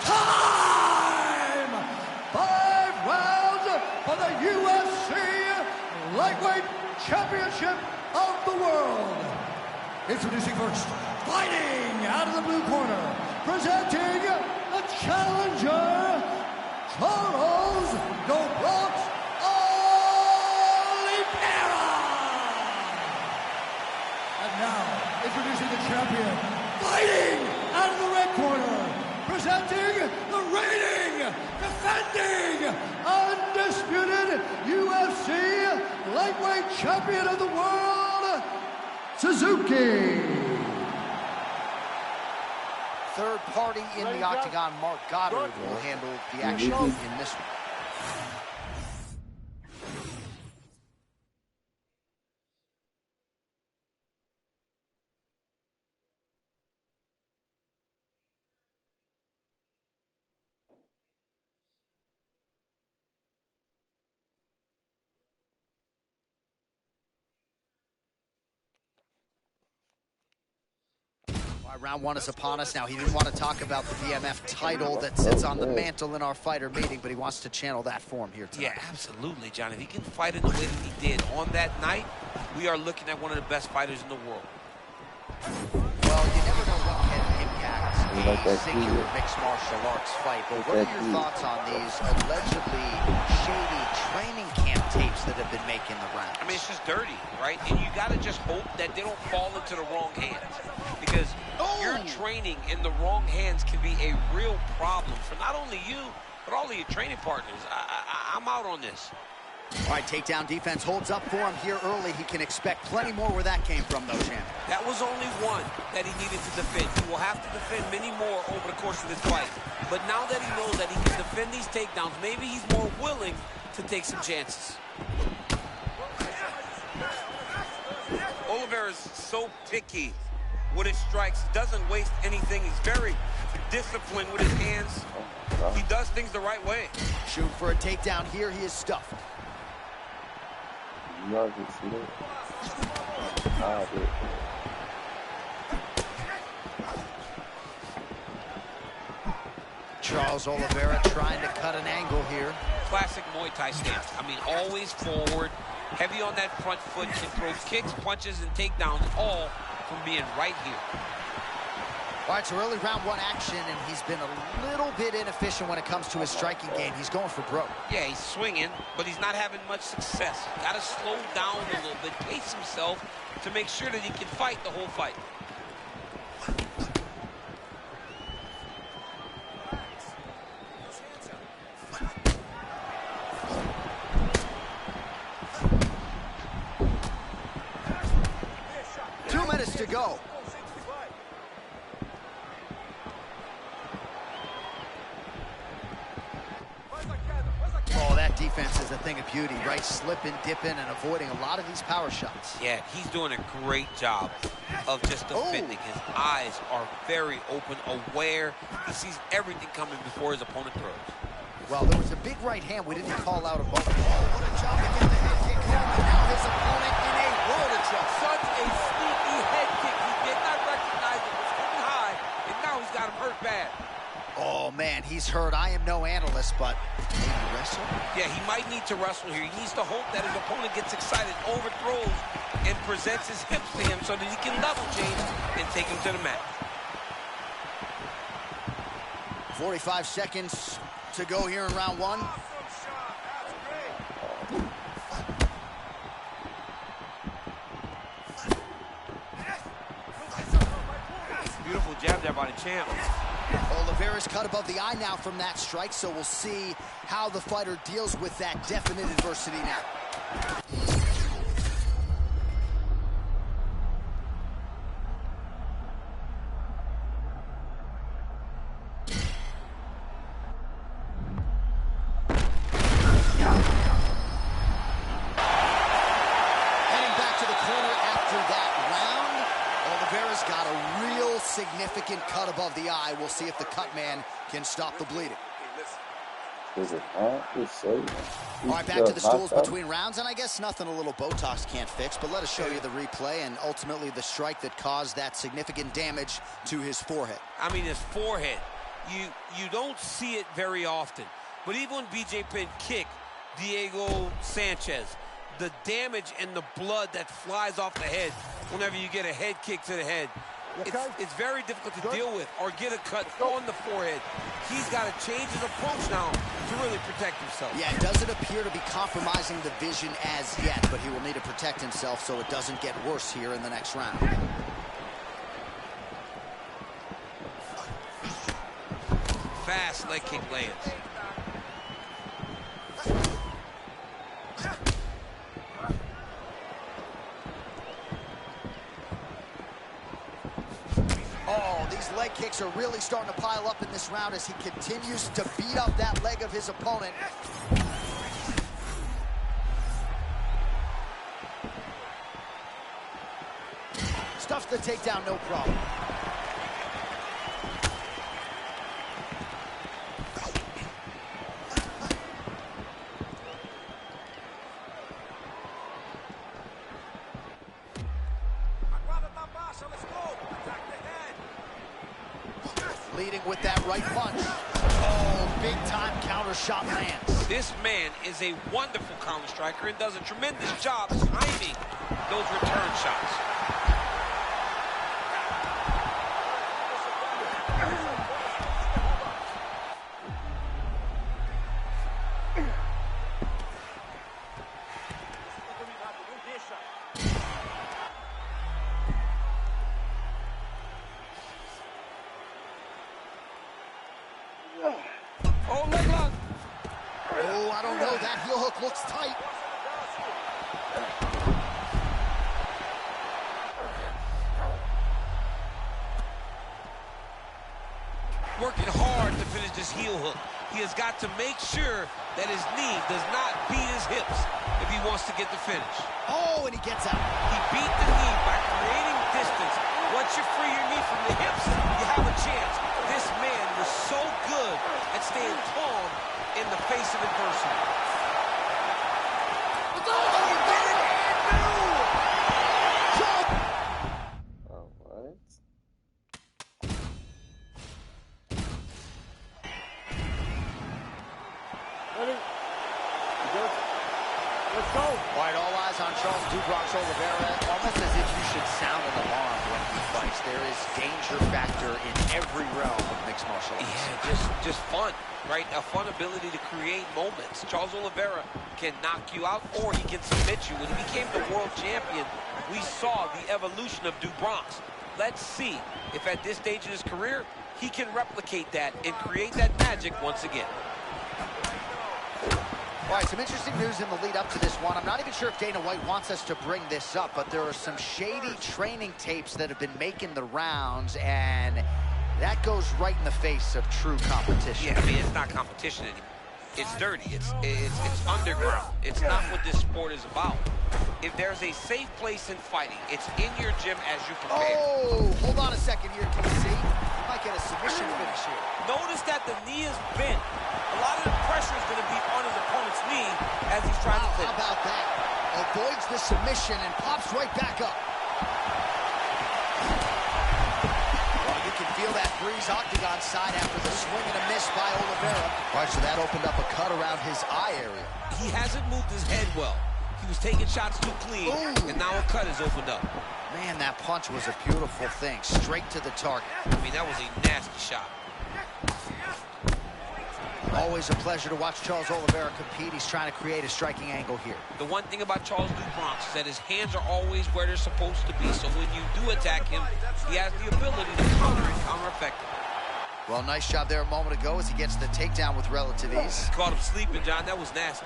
time! 5 rounds for the UFC Lightweight Championship of the World. Introducing first, fighting out of the blue corner, presenting the challenger, Charles Dobrox Oliveira! And now, introducing the champion, fighting out of the red corner, presenting the reigning, defending, undisputed UFC lightweight champion of the world, Suzuki. Third party in the octagon, Mark Goddard, will handle the action in this one. Round one is upon us now. He didn't want to talk about the BMF title that sits on the mantle in our fighter meeting, but he wants to channel that form here tonight. Yeah, absolutely, John. If he can fight in the way that he did on that night, we are looking at one of the best fighters in the world. Well, you never know what can impact a singular mixed martial arts fight, but what are your thoughts on these allegedly shady training camp tapes that have been making the rounds? I mean, it's just dirty, right? And you got to just hope that they don't fall into the wrong hands, because your training in the wrong hands can be a real problem for not only you, but all of your training partners. I'm out on this. All right, takedown defense holds up for him here early. He can expect plenty more where that came from, though, champ. That was only one that he needed to defend. He will have to defend many more over the course of this fight. But now that he knows that he can defend these takedowns, maybe he's more willing to take some chances. Oliveira is so picky with his strikes. Doesn't waste anything. He's very disciplined with his hands. He does things the right way. Shooting for a takedown here. He is stuffed. Charles Oliveira trying to cut an angle here. Classic Muay Thai stance. I mean, always forward, heavy on that front foot, can throw kicks, punches, and takedowns, all from being right here. All right, so early round one action, and he's been a little bit inefficient when it comes to his striking game. He's going for broke. Yeah, he's swinging, but he's not having much success. Got to slow down a little bit, pace himself to make sure that he can fight the whole fight. go. Oh, that defense is a thing of beauty, right? Slipping, dipping, and avoiding a lot of these power shots. Yeah, he's doing a great job of just defending. His eyes are very open, aware. He sees everything coming before his opponent throws. Well, there was a big right hand we didn't call out a moment. Oh, what a job to get the head kick home, and now his opponent in a world of trouble. Such a sneaky head kick. He did not recognize it was coming high, and now he's got him hurt bad. Oh, man, he's hurt. I am no analyst, but maybe wrestle? Yeah, he might need to wrestle here. He needs to hope that his opponent gets excited, overthrows, and presents his hips to him so that he can level change and take him to the mat. 45 seconds to go here in round one. Beautiful jab there by the champ. Oliveira's cut above the eye now from that strike, so we'll see how the fighter deals with that definite adversity now. Heading back to the corner after that round. Oliveira's got a real significant cut above the eye. We'll see if the cut man can stop the bleeding. Does it hurt? Just say. All right, back to the stools between rounds, and I guess nothing a little Botox can't fix, but let us show you the replay and ultimately the strike that caused that significant damage to his forehead. I mean, his forehead. You don't see it very often, but even when BJ Penn kicked Diego Sanchez, the damage and the blood that flies off the head whenever you get a head kick to the head, it's very difficult to deal with or get a cut on the forehead. He's got to change his approach now to really protect himself. Yeah, it doesn't appear to be compromising the vision as yet, but he will need to protect himself so it doesn't get worse here in the next round. Fast leg kick lands. Oh, these leg kicks are really starting to pile up in this round as he continues to beat up that leg of his opponent. Stuffs the takedown, no problem. Leading with that right punch. Oh, big time counter shot lands. This man is a wonderful counter striker and does a tremendous job timing those return shots. Oh, leg lock. Oh, I don't know. That heel hook looks tight. Working hard to finish this heel hook. He has got to make sure that his knee does not beat his hips if he wants to get the finish. Oh, and he gets out. He beat the knee by creating distance. Once you free your knee from the hips, you have a chance. This man was so good at staying calm in the face of adversity. Let's go. All right, all eyes on Charles Dubrox Oliveira. Almost as if you should sound an alarm when he fights. There is danger factor in every realm of mixed martial arts. Yeah, just fun, right? A fun ability to create moments. Charles Oliveira can knock you out or he can submit you. When he became the world champion, we saw the evolution of Dubrox. Let's see if at this stage in his career, he can replicate that and create that magic once again. All right, some interesting news in the lead up to this one. I'm not even sure if Dana White wants us to bring this up, but there are some shady training tapes that have been making the rounds, and that goes right in the face of true competition. Yeah, I mean, it's not competition anymore. It's dirty. It's underground. It's not what this sport is about. If there's a safe place in fighting, it's in your gym as you prepare. Oh, hold on a second here. Can you see? You might get a submission finish here. Notice that the knee is bent. A lot of the pressure is going to be on his opponent's knee as he's trying to finish. How about that? Avoids the submission and pops right back up. Well, you can feel that breeze octagon side after the swing and a miss by Oliveira. All right, so that opened up a cut around his eye area. He hasn't moved his head well. He was taking shots too clean, and now a cut has opened up. Man, that punch was a beautiful thing. Straight to the target. I mean, that was a nasty shot. Always a pleasure to watch Charles Oliveira compete. He's trying to create a striking angle here. The one thing about Charles do Bronx is that his hands are always where they're supposed to be. So when you do attack him, he has the ability to counter and counter-effective. Well, nice job there a moment ago as he gets the takedown with relative ease. He caught him sleeping, John. That was nasty.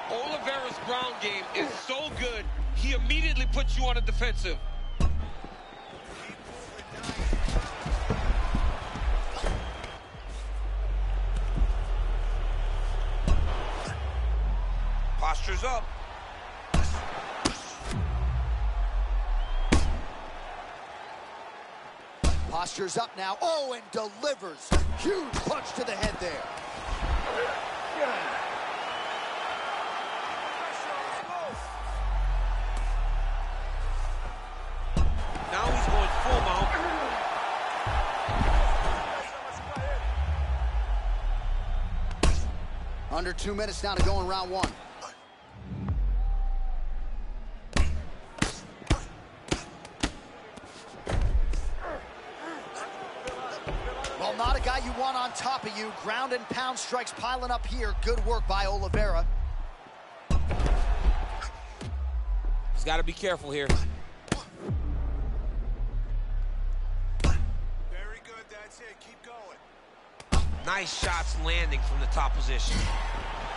Oliveira's ground game is so good, he immediately puts you on a defensive. Posture's up. Posture's up now. Oh, and delivers. Huge punch to the head there. Now he's going full mount. Under 2 minutes now to go in round one. Well, not a guy you want on top of you. Ground and pound strikes piling up here. Good work by Oliveira. He's got to be careful here. Very good, that's it. Keep going. Nice shots landing from the top position.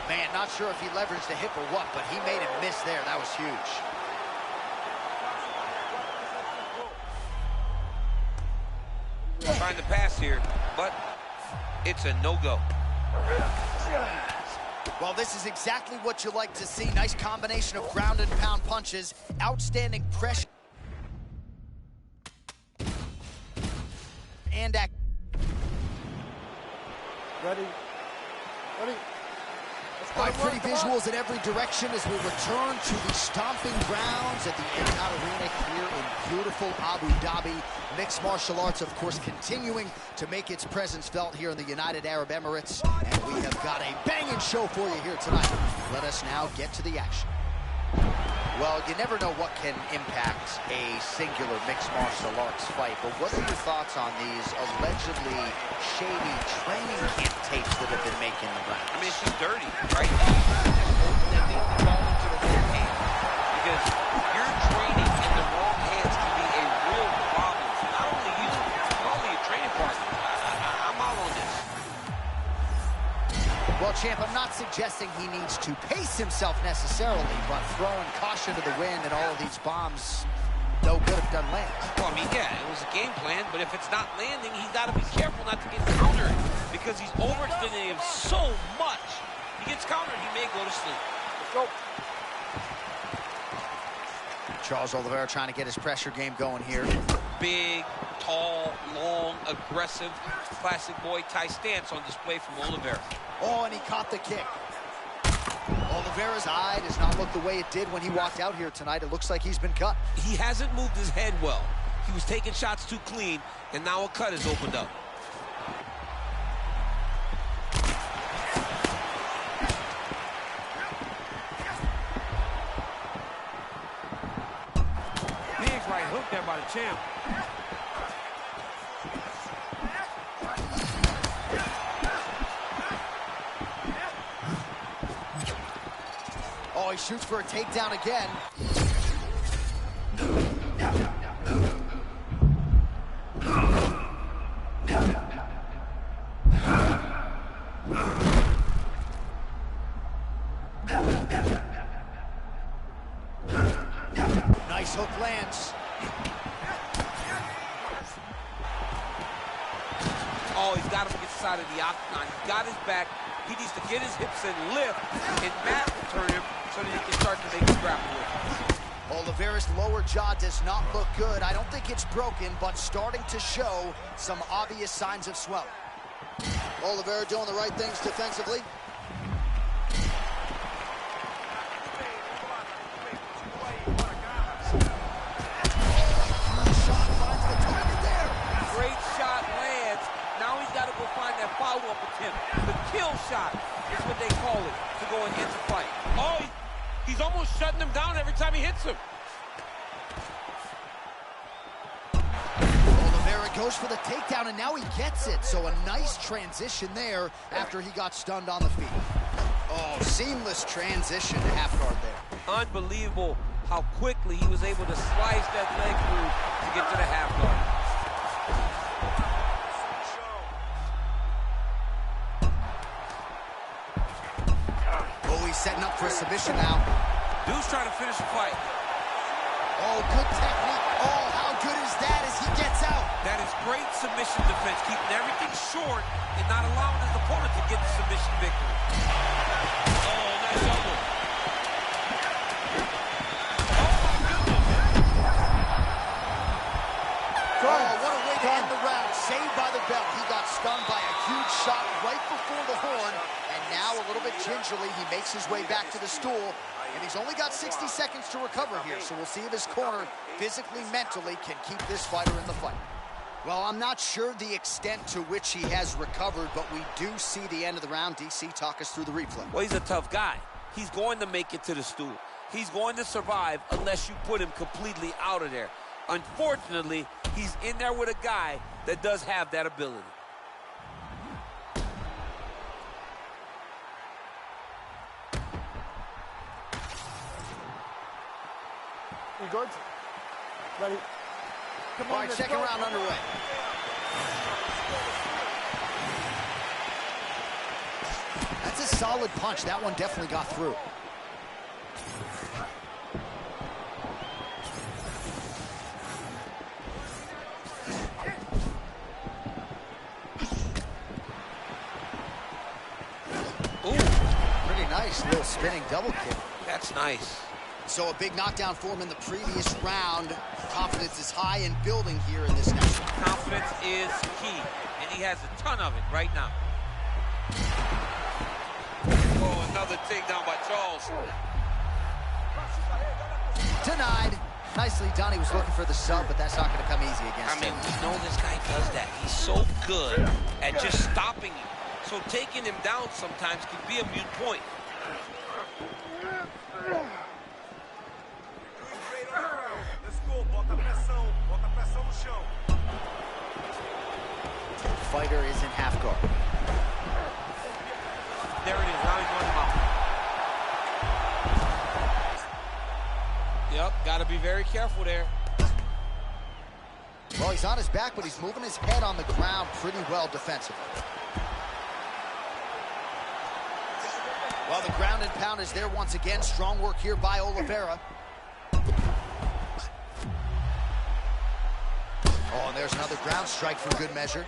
Man, not sure if he leveraged the hip or what, but he made him miss there. That was huge. Trying to pass here, but it's a no-go. Well, this is exactly what you like to see. Nice combination of ground and pound punches. Outstanding pressure. And act. Ready? Ready? All right, pretty visuals in every direction as we return to the stomping grounds at the Etihad Arena here in beautiful Abu Dhabi. Mixed martial arts, of course, continuing to make its presence felt here in the United Arab Emirates. And we have got a banging show for you here tonight. Let us now get to the action. Well, you never know what can impact a singular mixed martial arts fight, but what are your thoughts on these allegedly shady training camp tapes that have been making the rounds? I mean, it's just dirty, right? That needs to fall into the wrong hands. Because your training in the wrong hands can be a real problem. Not only you, but only your training partner. I'm out on this. Well, champ, I'm not suggesting he needs to pace himself necessarily, but throwing caution to the wind and all of these bombs no good if done land. Well, I mean, yeah, it was a game plan, but if it's not landing, he's got to be careful not to get countered because he's overextending him so much. He gets countered, he may go to sleep. Let's go. Charles Oliveira trying to get his pressure game going here. Big, tall, long, aggressive, classic Muay Thai stance on display from Oliveira. Oh, and he caught the kick. Oliveira's eye does not look the way it did when he walked out here tonight. It looks like he's been cut. He hasn't moved his head well. He was taking shots too clean, and now a cut has opened up. Big right hook there by the champ. Oh, he shoots for a takedown again. lands. Oh, he's got him against the side of the octagon. He's got his back. He needs to get his hips and lift, and Matt will turn him so that he can start to make his grapple with him. Oliveira's lower jaw does not look good. I don't think it's broken, but starting to show some obvious signs of swelling. Oliveira doing the right things defensively. Great shot lands. Now he's got to go find that follow-up attempt. The kill shot is what they call it to go and end the fight. Oh, he's almost shutting him down every time he hits him. Oliveira goes for the takedown, and now he gets it. So a nice transition there after he got stunned on the feet. Oh, seamless transition to half guard there. Unbelievable how quickly he was able to slice that leg through to get to the half guard. Oh, he's setting up for a submission now. Dude's trying to finish the fight. Oh, good technique. Oh, how good is that as he gets out? That is great submission defense, keeping everything short and not allowing his opponent to get the submission victory. Oh, nice elbow. Oh, what a way to end the round. Saved by the bell. He got stunned by a huge shot right before the horn. And now, a little bit gingerly, he makes his way back to the stool. And he's only got 60 seconds to recover here. So we'll see if his corner, physically, mentally, can keep this fighter in the fight. Well, I'm not sure the extent to which he has recovered, but we do see the end of the round. DC, talk us through the replay. Well, he's a tough guy. He's going to make it to the stool. He's going to survive unless you put him completely out of there. Unfortunately, he's in there with a guy that does have that ability. You good? Ready? Come on, all right, second round underway. That's a solid punch. That one definitely got through. Ooh, pretty nice little spinning double kick. That's nice. So a big knockdown for him in the previous round. Confidence is high and building here in this next round. Confidence is key, and he has a ton of it right now. Oh, another takedown by Charles. Denied. Nicely done. He was looking for the sub, but that's not going to come easy against him. We know this guy does that. He's so good at just stopping you. So taking him down sometimes can be a moot point. Fighter is in half guard. There it is. Now he's running him out. Yep, got to be very careful there. Well, he's on his back, but he's moving his head on the ground pretty well defensively. Well, the ground and pound is there once again. Strong work here by Oliveira. Oh, and there's another ground strike for good measure.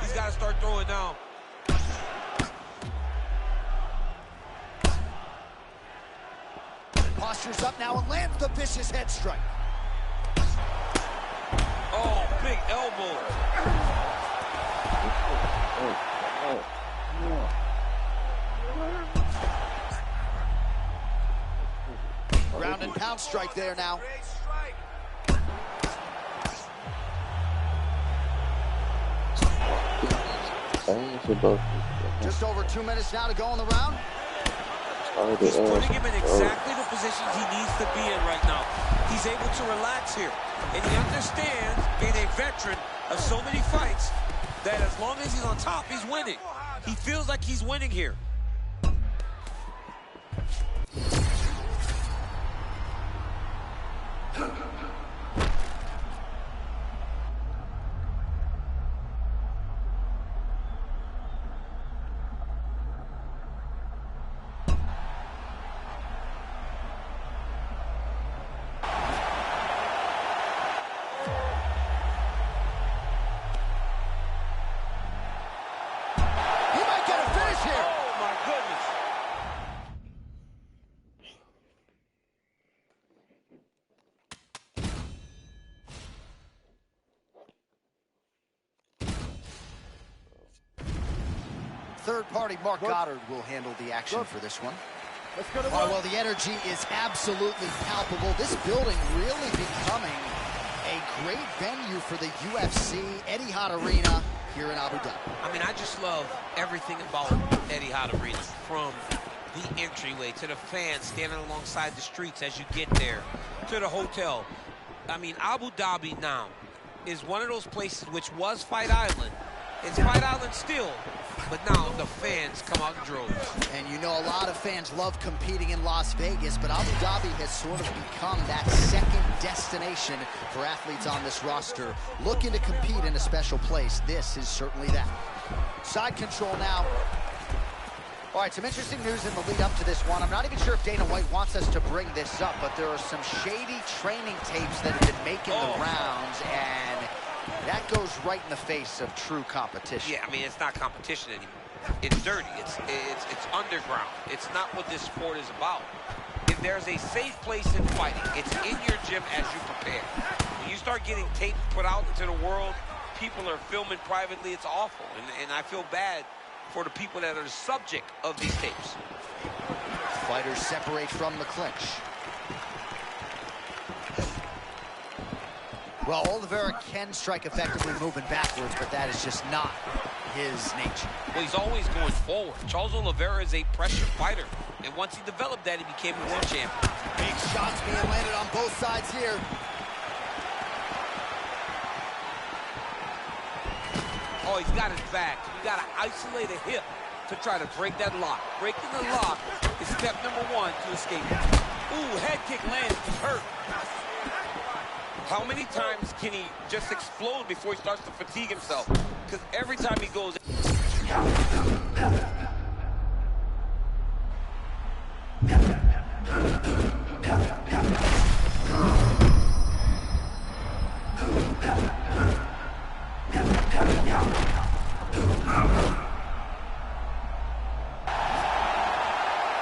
He's got to start throwing down. Postures up now and lands the vicious head strike. Oh, big elbow. Ground and pound strike there now. Just over 2 minutes now to go in the round. He's putting him in exactly the positions he needs to be in right now. He's able to relax here. And he understands, being a veteran of so many fights, that as long as he's on top, he's winning. He feels like he's winning here. Third-party Mark Goddard will handle the action for this one. Let's go to well, the energy is absolutely palpable. This building really becoming a great venue for the UFC Etihad Arena here in Abu Dhabi. I mean, I just love everything about Etihad Arena, from the entryway to the fans standing alongside the streets as you get there, to the hotel. I mean, Abu Dhabi now is one of those places which was Fight Island. It's Fight Island still, but now the fans come out in droves. And you know, a lot of fans love competing in Las Vegas, but Abu Dhabi has sort of become that second destination for athletes on this roster looking to compete in a special place. This is certainly that. Side control now. All right, some interesting news in the lead up to this one. I'm not even sure if Dana White wants us to bring this up, but there are some shady training tapes that have been making the rounds, and that goes right in the face of true competition. Yeah, I mean, it's not competition anymore. It's dirty. It's underground. It's not what this sport is about. If there's a safe place in fighting, it's in your gym as you prepare. When you start getting tapes put out into the world, people are filming privately. It's awful, and I feel bad for the people that are the subject of these tapes. Fighters separate from the clinch. Well, Oliveira can strike effectively moving backwards, but that is just not his nature. Well, he's always going forward. Charles Oliveira is a pressure fighter, and once he developed that, he became a world champion. Big shots being landed on both sides here. Oh, he's got his back. You got to isolate a hip to try to break that lock. Breaking the lock is step number one to escape. Ooh, head kick lands. He's hurt. How many times can he just explode before he starts to fatigue himself? Because every time he goes...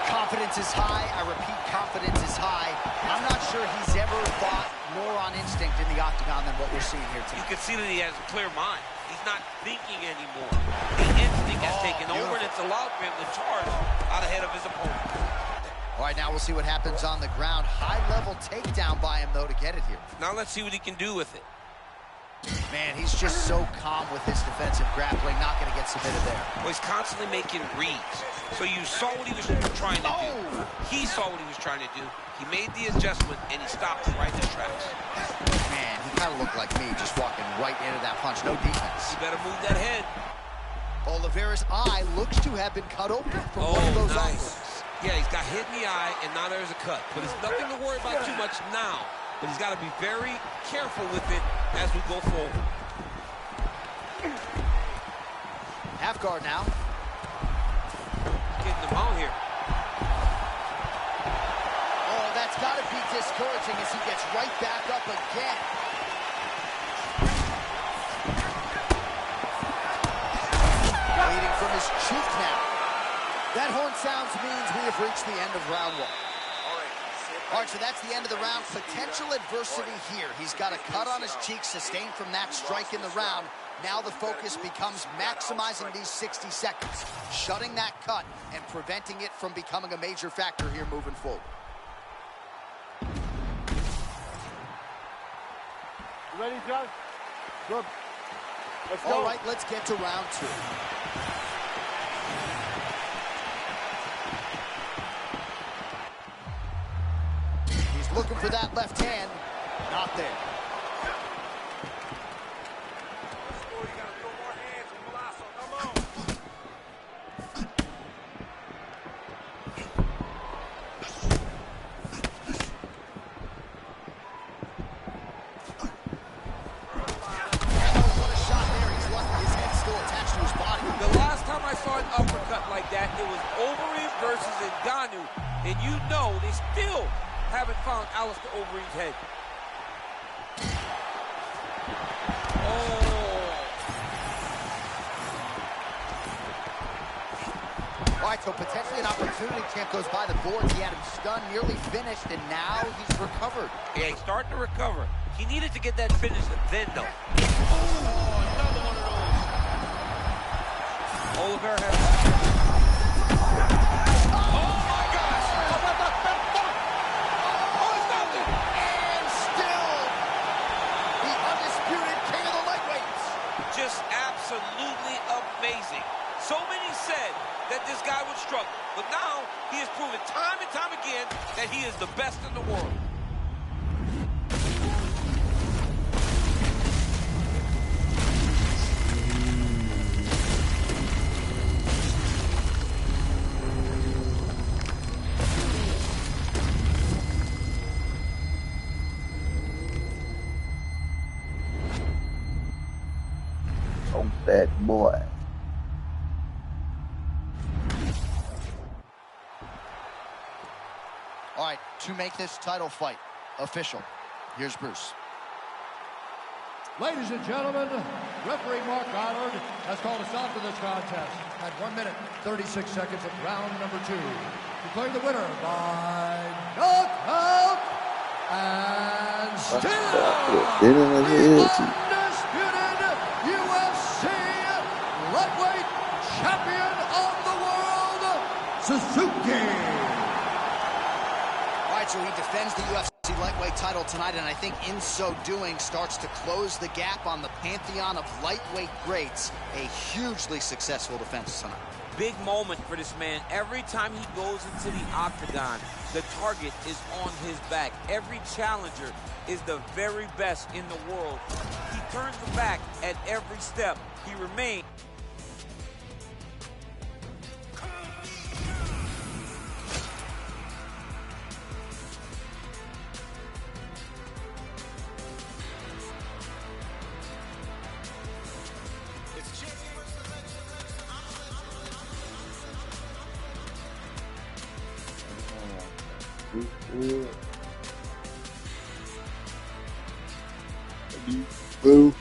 Confidence is high. I repeat, confidence is high. I'm not sure he's ever thought more on instinct in the octagon than what we're seeing here tonight. You can see that he has a clear mind. He's not thinking anymore. The instinct has taken over, and it's allowed for him to charge out ahead of his opponent. All right, now we'll see what happens on the ground. High-level takedown by him, though, to get it here. Now let's see what he can do with it. Man, he's just so calm with his defensive grappling, not going to get submitted there. Well, he's constantly making reads. So you saw what he was trying to do. He saw what he was trying to do. He made the adjustment, and he stopped right in his tracks. Man, he kind of looked like me, just walking right into that punch. No defense. You better move that head. Oliveira's eye looks to have been cut open from one of those angles. Yeah, he's got hit in the eye, and now there's a cut. But it's nothing to worry about too much now. But he's got to be very careful with it as we go forward. Half guard now. Getting him out here. Oh, that's got to be discouraging as he gets right back up again. Bleeding from his cheek now. That horn sounds means we have reached the end of round one. All right, so that's the end of the round. Potential adversity here. He's got a cut on his cheek sustained from that strike in the round. Now the focus becomes maximizing these 60 seconds, shutting that cut and preventing it from becoming a major factor here moving forward. You ready, John? Good. Let's go. All right, let's get to round two. Looking for that left hand, not there. saw an uppercut like that, it was Overeem versus Ngannou, and you know they still haven't found Alistair Overeem's head. All right, so potentially an opportunity. Champ goes by the boards. He had him stunned, nearly finished, and now he's recovered. Yeah, he's starting to recover. He needed to get that finish then, though. Oh, another one of those. Oliveira has... Oh, my gosh! Oh, it's nothing! And still, the undisputed king of the lightweights. Just absolutely amazing. So many said that this guy would struggle, but now he has proven time and time again that he is the best in the world. Oh, that boy. All right, to make this title fight official, here's Bruce. Ladies and gentlemen, referee Mark Goddard has called a stop to this contest at 1 minute, 36 seconds of round number 2. Declaring the winner by knockout and still the undisputed UFC lightweight champion of the world, Suzuki. All right, so he defends the UFC lightweight title tonight, and I think in so doing starts to close the gap on the pantheon of lightweight greats. A hugely successful defense tonight. Big moment for this man. Every time he goes into the octagon, the target is on his back. Every challenger is the very best in the world. He turns the back at every step. He remains. Boo.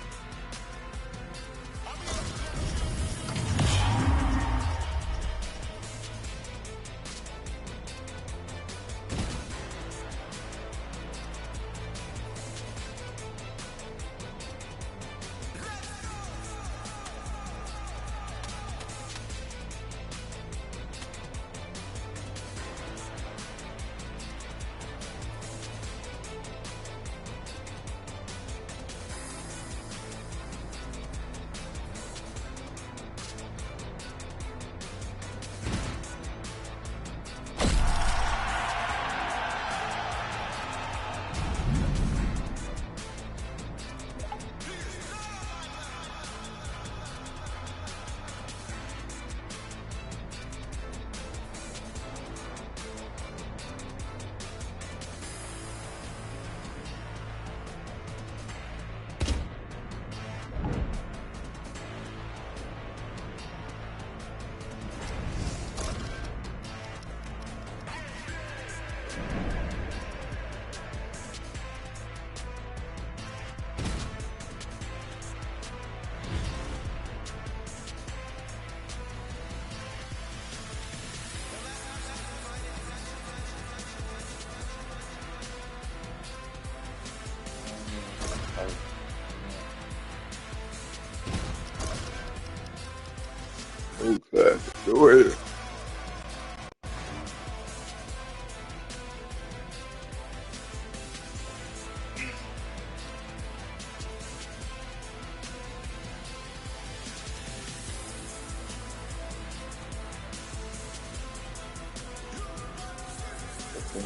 Okay, go ahead. Okay.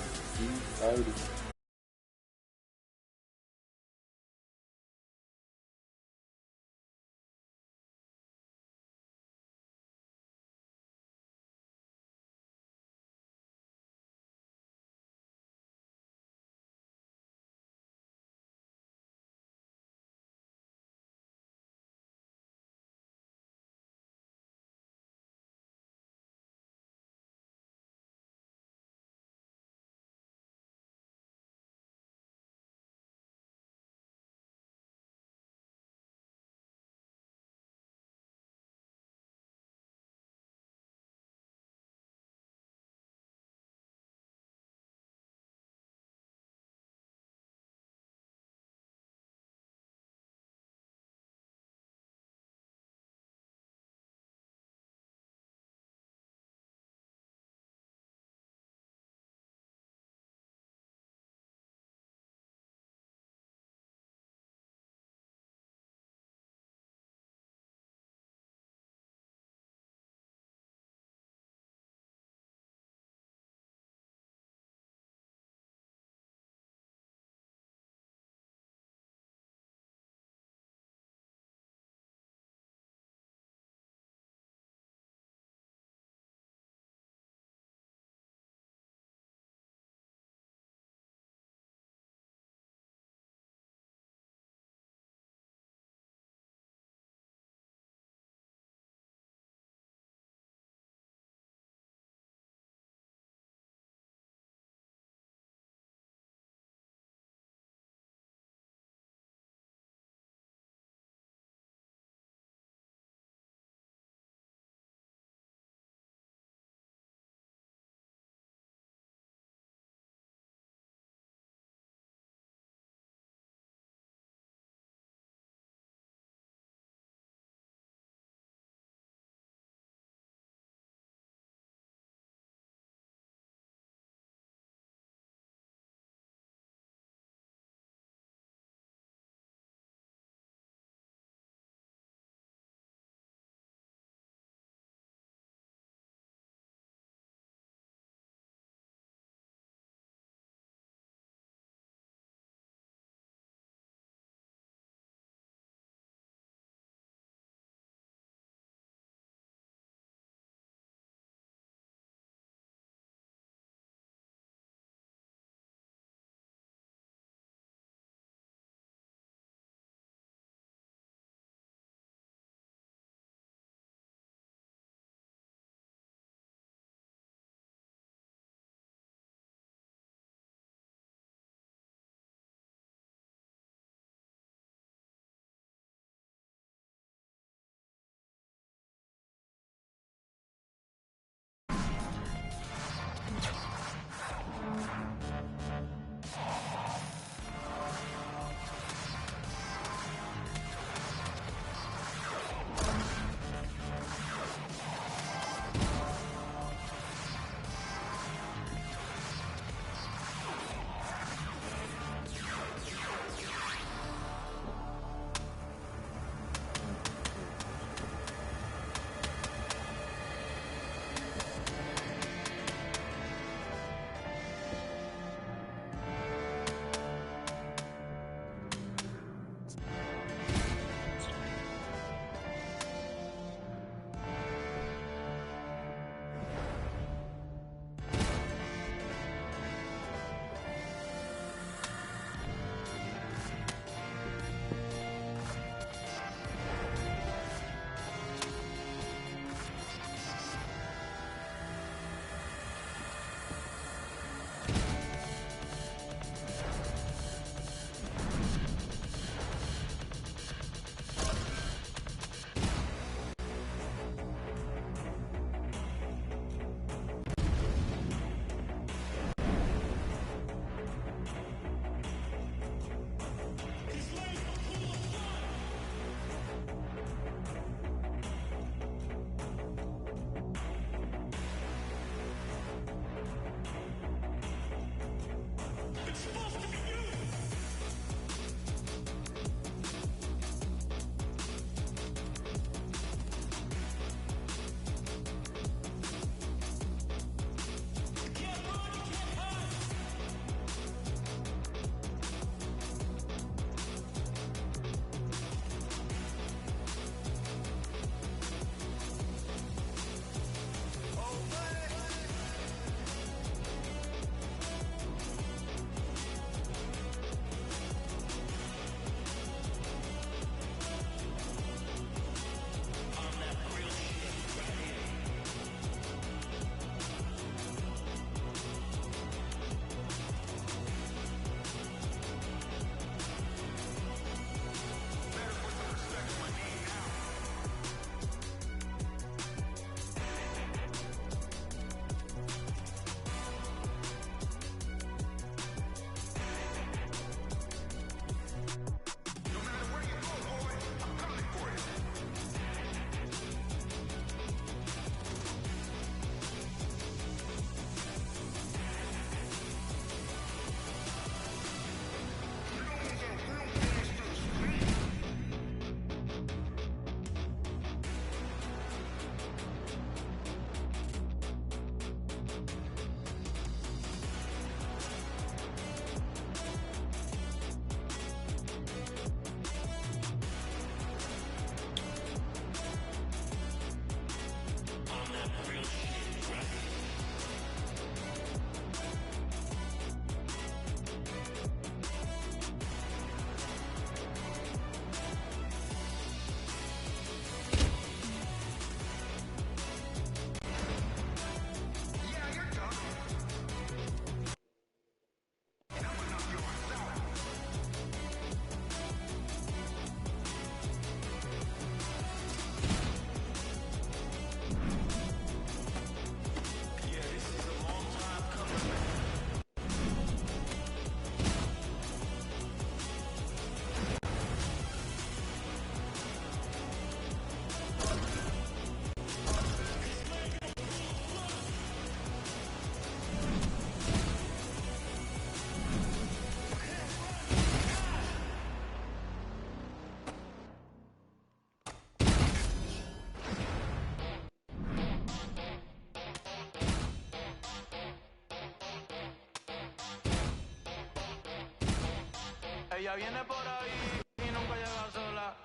Ella viene por ahí y nunca llega sola.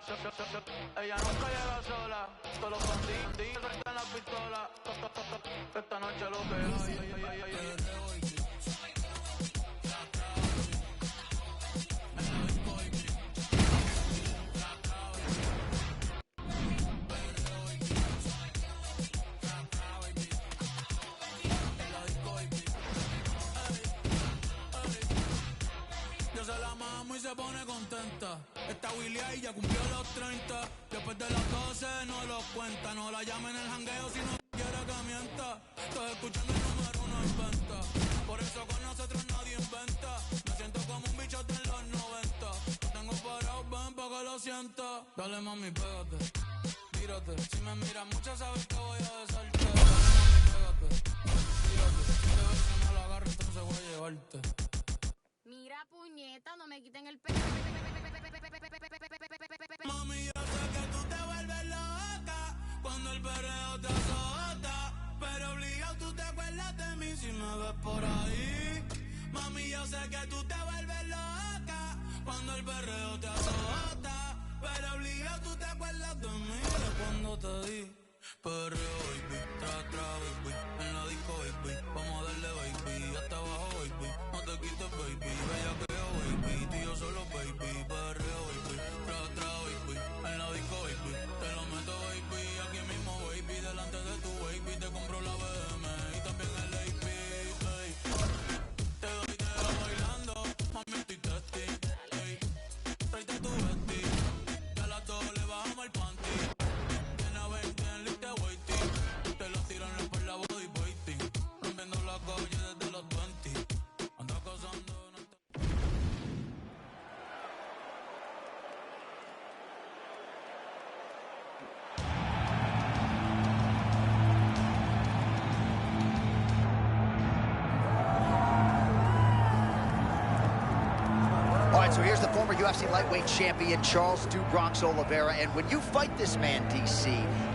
Ella nunca llega sola. Todos los bandidos sueltan la pistola. Esta noche lo que hay. Y se pone contenta. Esta Willy ahí ya cumplió los 30. Después de las 12 no los cuenta. No la llamen en el jangueo si no quiere que mienta. Estoy escuchando el número 1 en venta. Por eso con nosotros nadie inventa. Me siento como un bichote en los 90. No tengo parado, ven pa' que lo sienta. Dale mami, pégate, tírate. Si me miras mucho sabes que voy a besarte. Dale mami, pégate, tírate. Si te ves que no la agarro entonces voy a llevarte. Mira, puñeta, no me quiten el pelo. Mami, yo sé que tú te vuelves loca cuando el perreo te azota. Pero obligado tú te acuerdas de mí si me ves por ahí. Mami, yo sé que tú te vuelves loca cuando el perreo te azota. Pero obligado tú te acuerdas de mí de cuando te di. Perreo, baby, tra, baby. En la disco, baby, vamos a darle, baby. Hasta abajo, baby, no te quites, baby. Bella que yo, baby, tú y yo solo, baby. Perreo, baby, tra, baby. En la disco, baby, te lo meto, baby. Aquí mismo, baby, delante de tu baby. Te compro la BM y también el AP, hey. Te doy y te doy bailando, mami, estoy testing, hey. Tráete tu vesti, que a las 2 le bajamos el panty. Te lo tiran por la body waiting. Rompiendo la calle desde los 20. Anda cazando. All right, so here's the former UFC lightweight champion, Charles "Do Bronx" Oliveira. And when you fight this man, DC,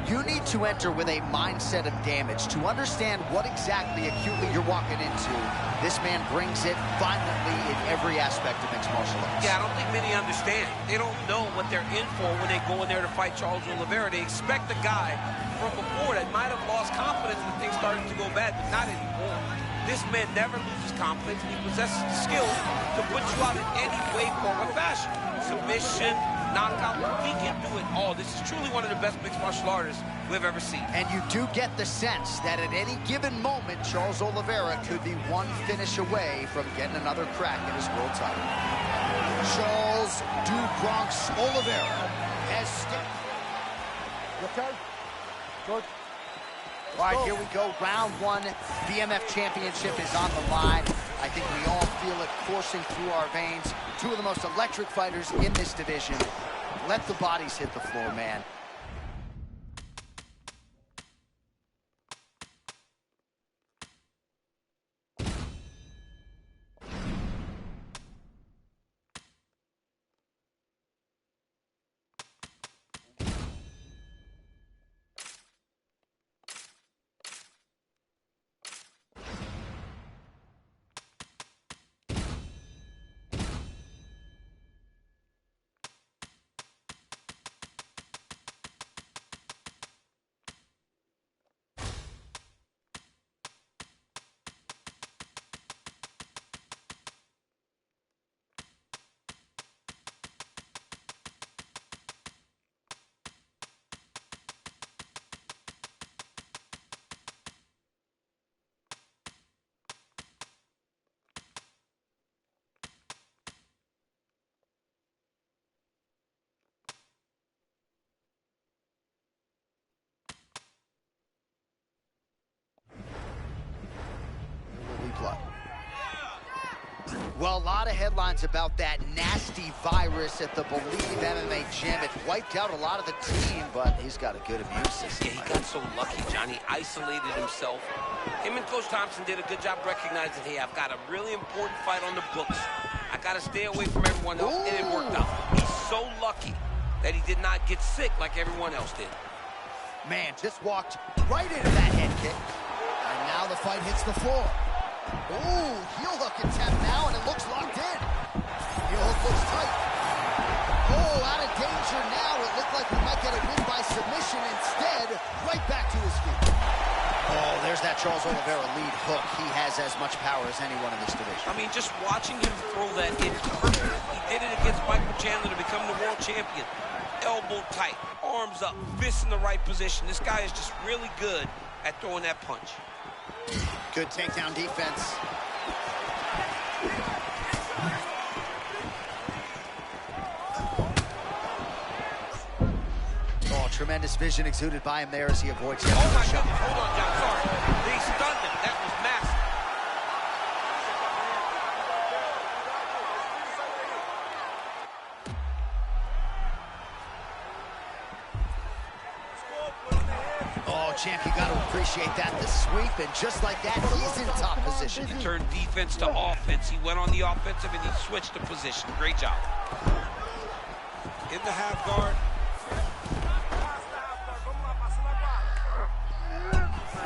you need to enter with a mindset of damage to understand what exactly acutely you're walking into. This man brings it violently in every aspect of mixed martial arts. Yeah, I don't think many understand. They don't know what they're in for when they go in there to fight Charles Oliveira. They expect a guy from before that might have lost confidence when things started to go bad, but not anymore. This man never loses confidence, and he possesses the skills to put you out in any way, form, or fashion. Submission, knockout, he can do it all. This is truly one of the best mixed martial artists we've ever seen. And you do get the sense that at any given moment, Charles Oliveira could be one finish away from getting another crack at his world title. Charles "Do Bronx" Oliveira has stepped. Okay? Good. All right, here we go. Round 1. BMF championship is on the line. I think we all feel it coursing through our veins. Two of the most electric fighters in this division. Let the bodies hit the floor, man. Well, a lot of headlines about that nasty virus at the Believe MMA gym. It wiped out a lot of the team, but he's got a good immune system. Yeah, he got so lucky, Johnny. Isolated himself. Him and Coach Thompson did a good job recognizing, hey, I've got a really important fight on the books. I got to stay away from everyone else, and it worked out. He's so lucky that he did not get sick like everyone else did. Man, just walked right into that head kick. And now the fight hits the floor. Ooh, heel hook attempt now, and it looks locked in. Heel hook looks tight. Oh, out of danger now. It looked like we might get a win by submission. Instead, right back to his feet. Oh, there's that Charles Oliveira lead hook. He has as much power as anyone in this division. I mean, just watching him throw that, it's perfect. He did it against Michael Chandler to become the world champion. Elbow tight, arms up, fist in the right position. This guy is just really good at throwing that punch. Good takedown defense. Oh, tremendous vision exuded by him there as he avoids the Oh my shot. goodness, hold on, John, sorry. They stunned him. That was massive. Oh, champ, you got to appreciate that. The sweep, and just like that, he's in top position. He turned defense to offense. He went on the offensive and he switched the position. Great job. In the half guard.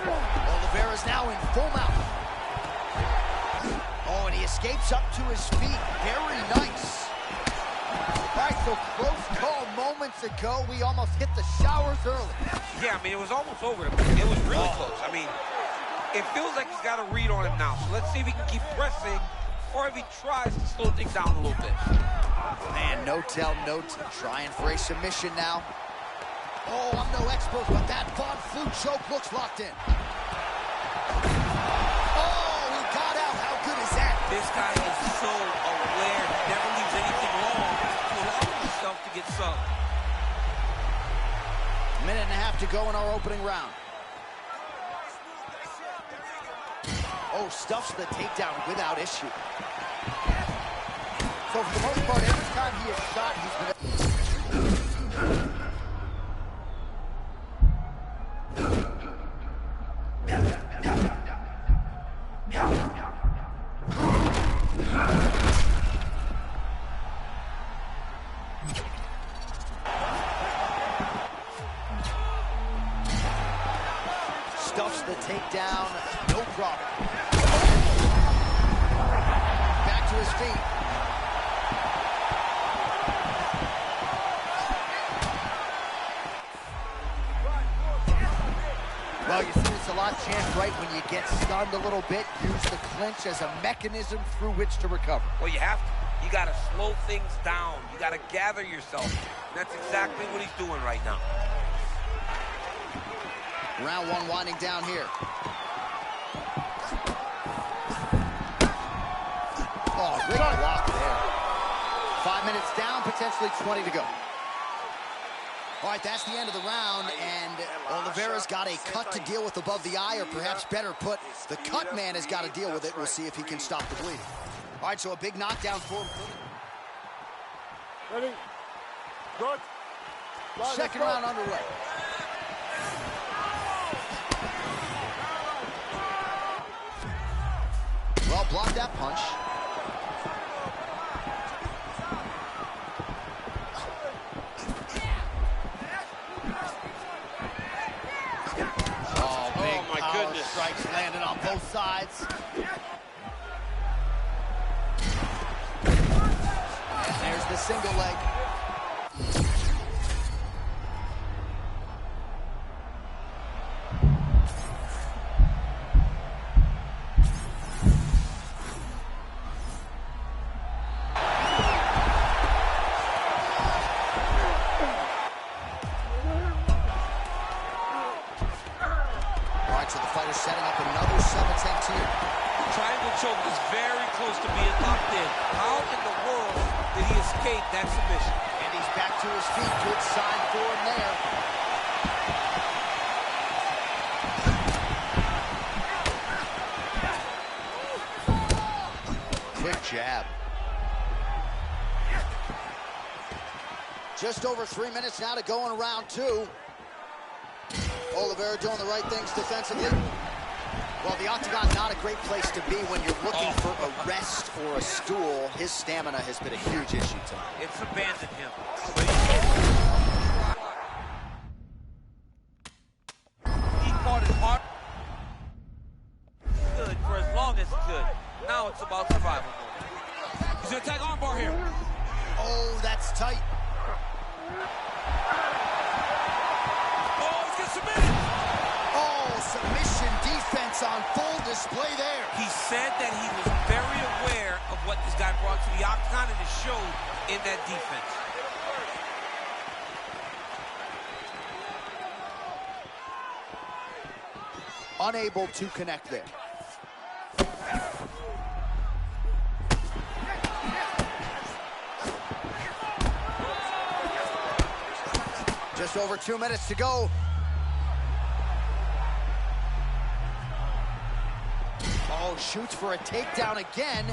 Oliveira's now in full mount. Oh, and he escapes up to his feet. Very nice. All right, so close call moments ago. We almost hit the showers early. Yeah, I mean, it was almost over. It was really close. I mean, it feels like he's got a read on him now. So let's see if he can keep pressing or if he tries to slow things down a little bit. Man, no-tell, trying for a submission now. Oh, I'm no expert, but that Von Flue choke looks locked in. Oh, he got out. How good is that? This guy is so aware. He never leaves anything long to allow himself to get subbed. Minute and a half to go in our opening round. Oh, stuffs the takedown without issue. So for the most part, every time he is shot, he's been... Stuffs the takedown, no problem. Back to his feet. Well, you see this a lot, champ, right? When you get stunned a little bit, use the clinch as a mechanism through which to recover. Well, you have to. You got to slow things down. You got to gather yourself. That's exactly what he's doing right now. Round one winding down here. Oh, great block there. 5 minutes down, potentially 20 to go. All right, that's the end of the round, and Oliveira's got a cut to deal with above the eye, or perhaps better put, the cut man has got to deal with it. We'll see if he can stop the bleeding. All right, so a big knockdown for him. Ready? Good. Second round underway. Well, block that punch. Oh, big my power goodness. strikes landing on both sides. And there's the single leg. So the fighter setting up another sub-attempt here. Triangle choke is very close to being locked in. How in the world did he escape that submission? And he's back to his feet. Good sign for him there. Quick jab. Just over 3 minutes now to go in round two. Oliveira doing the right things defensively. Well, the octagon, not a great place to be when you're looking for a rest or a stool. His stamina has been a huge issue tonight. It's abandoned him. He fought it hard. Good for as long as he could. Now it's about survival. He's gonna attack armbar here. tight. Oh, he's gonna submit it. Oh, submission defense on full display there. He said that he was very aware of what this guy brought to the octagon, and it showed in that defense. Unable to connect there. Just over 2 minutes to go. Oh, shoots for a takedown again.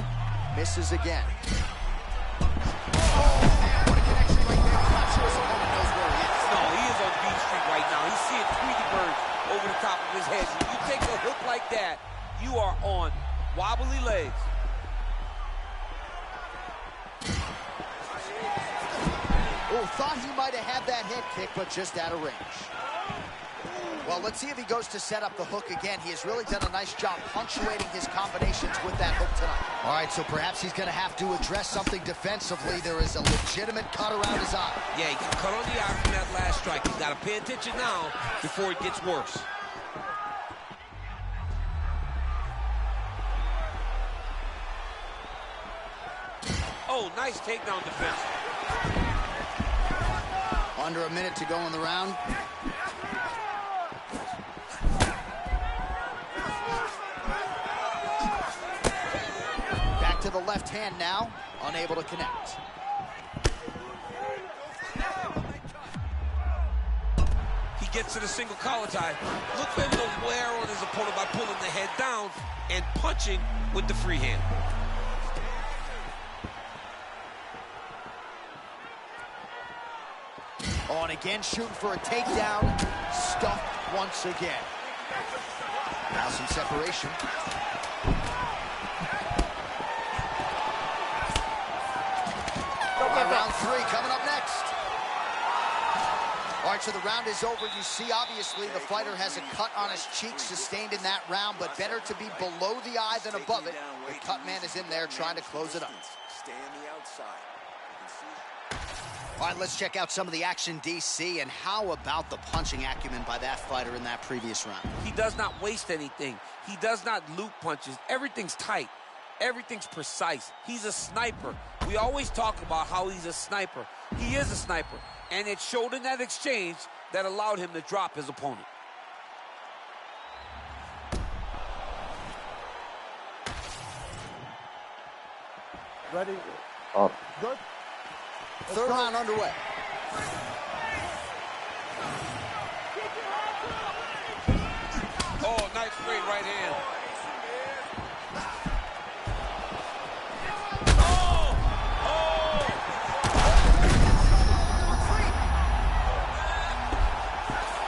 Misses again. Oh, man, what a connection right there. I'm not sure his opponent knows where he is. No, he is on Beach Street right now. He's seeing Tweety Bird over the top of his head. When you take a hook like that, you are on wobbly legs. Oh, thought he might have had that head kick, but just out of range. Well, let's see if he goes to set up the hook again. He has really done a nice job punctuating his combinations with that hook tonight. All right, so perhaps he's going to have to address something defensively. There is a legitimate cut around his eye. Yeah, he got cut on the eye from that last strike. He's got to pay attention now before it gets worse. Oh, nice takedown defense. Under a minute to go in the round. Back to the left hand now, unable to connect. He gets to the single collar tie. Look for him to wear on his opponent by pulling the head down and punching with the free hand. Oh, and again, shooting for a takedown. Stuffed once again. Now some separation. All right, round 3 coming up next. All right, so the round is over. You see, obviously, the fighter has a cut on his cheek sustained in that round, but better to be below the eye than above it. The cut man is in there trying to close it up. Stay on the outside. All right, let's check out some of the action, DC, and how about the punching acumen by that fighter in that previous round? He does not waste anything. He does not loop punches. Everything's tight. Everything's precise. He's a sniper. We always talk about how he's a sniper. He is a sniper, and it showed in that exchange that allowed him to drop his opponent. Ready? Up. Good. Third round underway. Oh, nice straight right hand.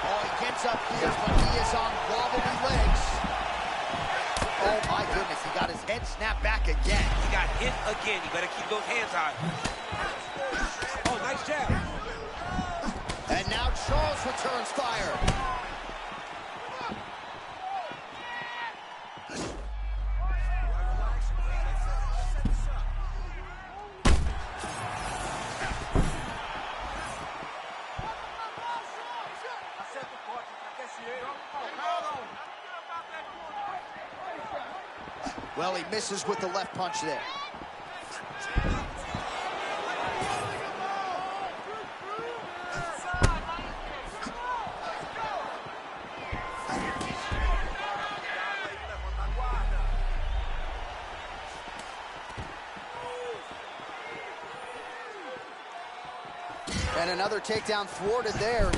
Oh, he gets up here, but he is on wobbly legs. Oh, my goodness, he got his head snapped back again. He got hit again. You better keep those hands high. Oh, nice jab. And now Charles returns fire. Well, he misses with the left punch there. And another takedown thwarted there.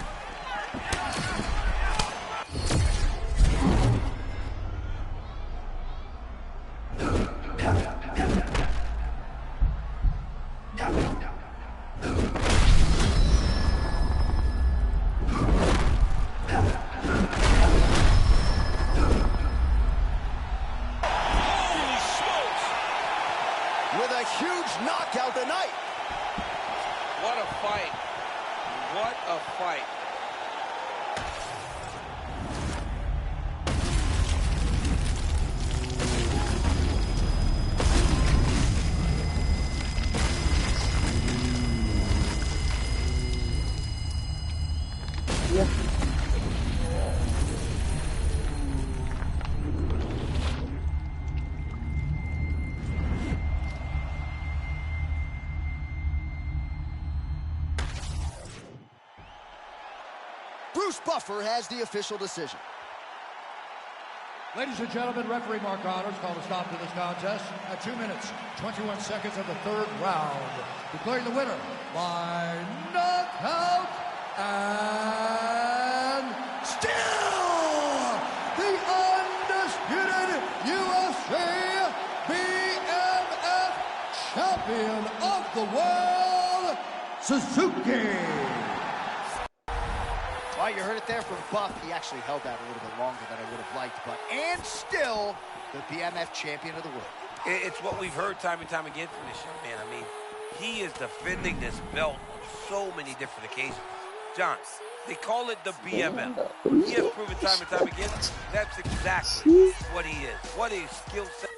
Holy smokes! With a huge knockout tonight. What a fight. What a fight. Yeah. Bruce Buffer has the official decision. Ladies and gentlemen, referee Mark Honors called a stop to this contest at 2 minutes, 21 seconds of the third round, declaring the winner by knockout and still the undisputed UFC BMF champion of the world, Suzuki. Well, you heard it there from Buff. He actually held that a little bit longer than I would have liked, but and still the BMF champion of the world. It's what we've heard time and time again from this young man. I mean, he is defending this belt on so many different occasions. John, they call it the BMF. He has proven time and time again that's exactly what he is. What a skill set.